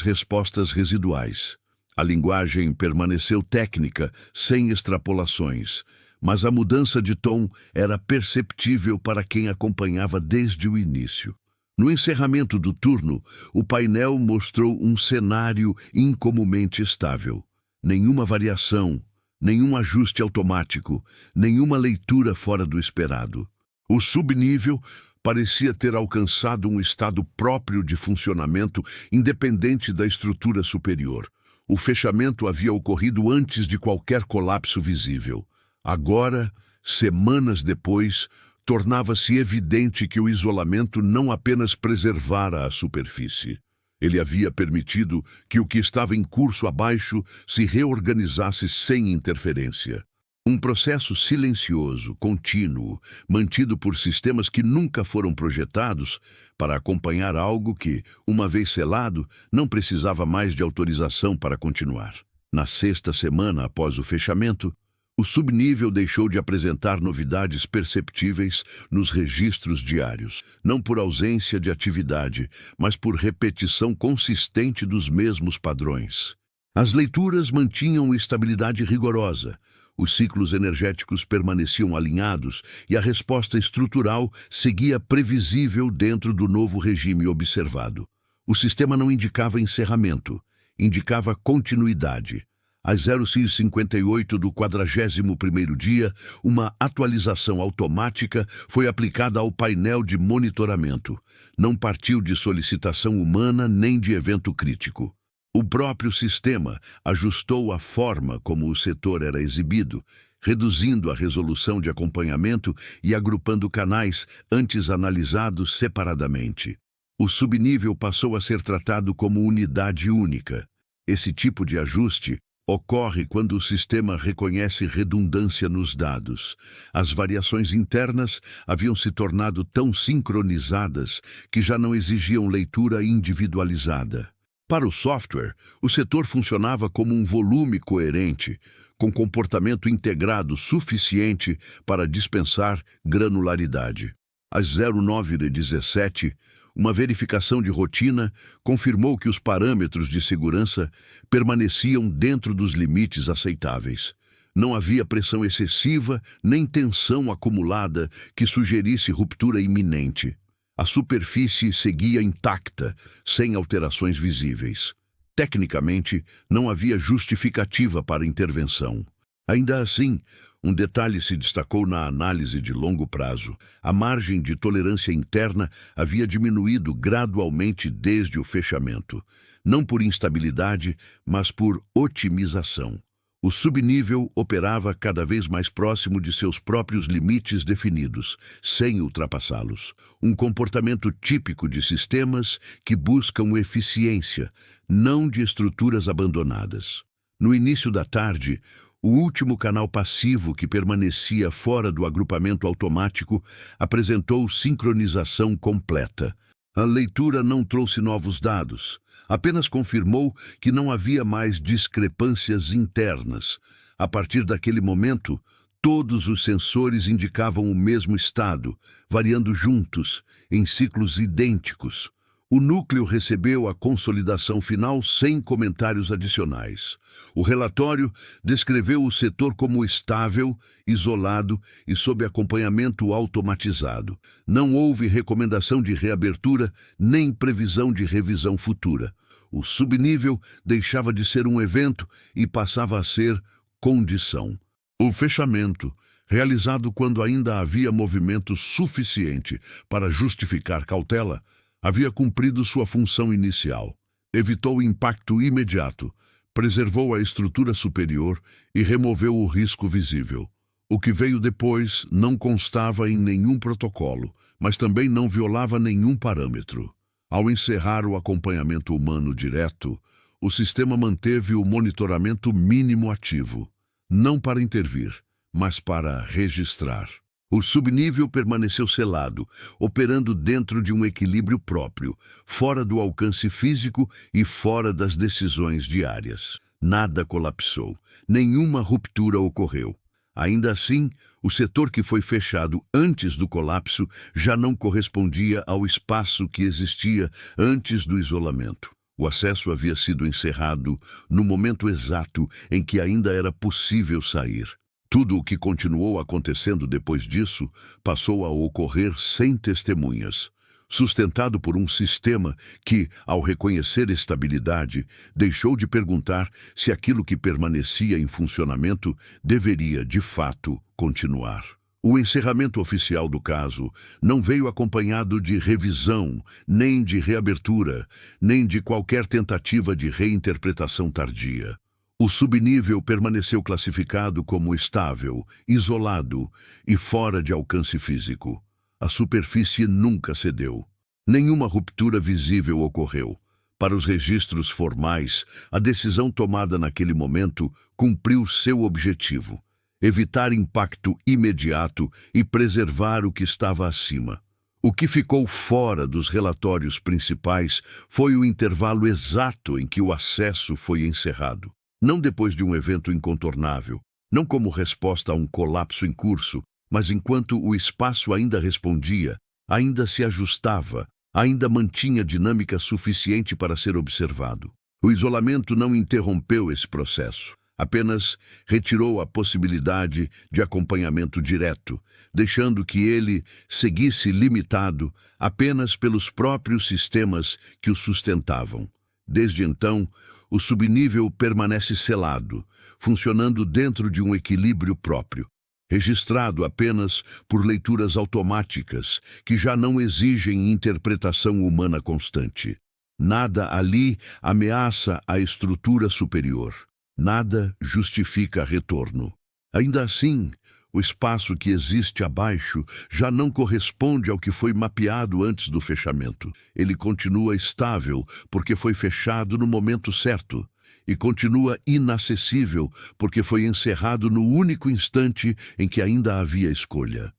respostas residuais. A linguagem permaneceu técnica, sem extrapolações, mas a mudança de tom era perceptível para quem acompanhava desde o início. No encerramento do turno, o painel mostrou um cenário incomumente estável. Nenhuma variação, nenhum ajuste automático, nenhuma leitura fora do esperado. O subnível parecia ter alcançado um estado próprio de funcionamento independente da estrutura superior. O fechamento havia ocorrido antes de qualquer colapso visível. Agora, semanas depois, tornava-se evidente que o isolamento não apenas preservara a superfície. Ele havia permitido que o que estava em curso abaixo se reorganizasse sem interferência. Um processo silencioso, contínuo, mantido por sistemas que nunca foram projetados para acompanhar algo que, uma vez selado, não precisava mais de autorização para continuar. Na sexta semana após o fechamento, o subnível deixou de apresentar novidades perceptíveis nos registros diários, não por ausência de atividade, mas por repetição consistente dos mesmos padrões. As leituras mantinham estabilidade rigorosa, os ciclos energéticos permaneciam alinhados e a resposta estrutural seguia previsível dentro do novo regime observado. O sistema não indicava encerramento, indicava continuidade. Às 06h58 do 41º dia, uma atualização automática foi aplicada ao painel de monitoramento. Não partiu de solicitação humana nem de evento crítico. O próprio sistema ajustou a forma como o setor era exibido, reduzindo a resolução de acompanhamento e agrupando canais antes analisados separadamente. O subnível passou a ser tratado como unidade única. Esse tipo de ajuste ocorre quando o sistema reconhece redundância nos dados. As variações internas haviam se tornado tão sincronizadas que já não exigiam leitura individualizada. Para o software, o setor funcionava como um volume coerente, com comportamento integrado suficiente para dispensar granularidade. Às 09h17, uma verificação de rotina confirmou que os parâmetros de segurança permaneciam dentro dos limites aceitáveis. Não havia pressão excessiva nem tensão acumulada que sugerisse ruptura iminente. A superfície seguia intacta, sem alterações visíveis. Tecnicamente, não havia justificativa para intervenção. Ainda assim, um detalhe se destacou na análise de longo prazo. A margem de tolerância interna havia diminuído gradualmente desde o fechamento, não por instabilidade, mas por otimização. O subnível operava cada vez mais próximo de seus próprios limites definidos, sem ultrapassá-los. Um comportamento típico de sistemas que buscam eficiência, não de estruturas abandonadas. No início da tarde, o último canal passivo que permanecia fora do agrupamento automático apresentou sincronização completa. A leitura não trouxe novos dados, apenas confirmou que não havia mais discrepâncias internas. A partir daquele momento, todos os sensores indicavam o mesmo estado, variando juntos, em ciclos idênticos. O núcleo recebeu a consolidação final sem comentários adicionais. O relatório descreveu o setor como estável, isolado e sob acompanhamento automatizado. Não houve recomendação de reabertura nem previsão de revisão futura. O subnível deixava de ser um evento e passava a ser condição. O fechamento realizado quando ainda havia movimento suficiente para justificar cautela, havia cumprido sua função inicial. Evitou o impacto imediato, preservou a estrutura superior e removeu o risco visível. O que veio depois não constava em nenhum protocolo, mas também não violava nenhum parâmetro. Ao encerrar o acompanhamento humano direto, o sistema manteve o monitoramento mínimo ativo, não para intervir, mas para registrar. O subnível permaneceu selado, operando dentro de um equilíbrio próprio, fora do alcance físico e fora das decisões diárias. Nada colapsou, nenhuma ruptura ocorreu. Ainda assim, o setor que foi fechado antes do colapso já não correspondia ao espaço que existia antes do isolamento. O acesso havia sido encerrado no momento exato em que ainda era possível sair. Tudo o que continuou acontecendo depois disso passou a ocorrer sem testemunhas, sustentado por um sistema que, ao reconhecer estabilidade, deixou de perguntar se aquilo que permanecia em funcionamento deveria, de fato, continuar. O encerramento oficial do caso não veio acompanhado de revisão, nem de reabertura, nem de qualquer tentativa de reinterpretação tardia. O subnível permaneceu classificado como estável, isolado e fora de alcance físico. A superfície nunca cedeu. Nenhuma ruptura visível ocorreu. Para os registros formais, a decisão tomada naquele momento cumpriu seu objetivo: evitar impacto imediato e preservar o que estava acima. O que ficou fora dos relatórios principais foi o intervalo exato em que o acesso foi encerrado. Não depois de um evento incontornável, não como resposta a um colapso em curso, mas enquanto o espaço ainda respondia, ainda se ajustava, ainda mantinha dinâmica suficiente para ser observado. O isolamento não interrompeu esse processo, apenas retirou a possibilidade de acompanhamento direto, deixando que ele seguisse limitado apenas pelos próprios sistemas que o sustentavam. Desde então, o subnível permanece selado, funcionando dentro de um equilíbrio próprio, registrado apenas por leituras automáticas que já não exigem interpretação humana constante. Nada ali ameaça a estrutura superior. Nada justifica retorno. Ainda assim, o espaço que existe abaixo já não corresponde ao que foi mapeado antes do fechamento. Ele continua estável porque foi fechado no momento certo, e continua inacessível porque foi encerrado no único instante em que ainda havia escolha.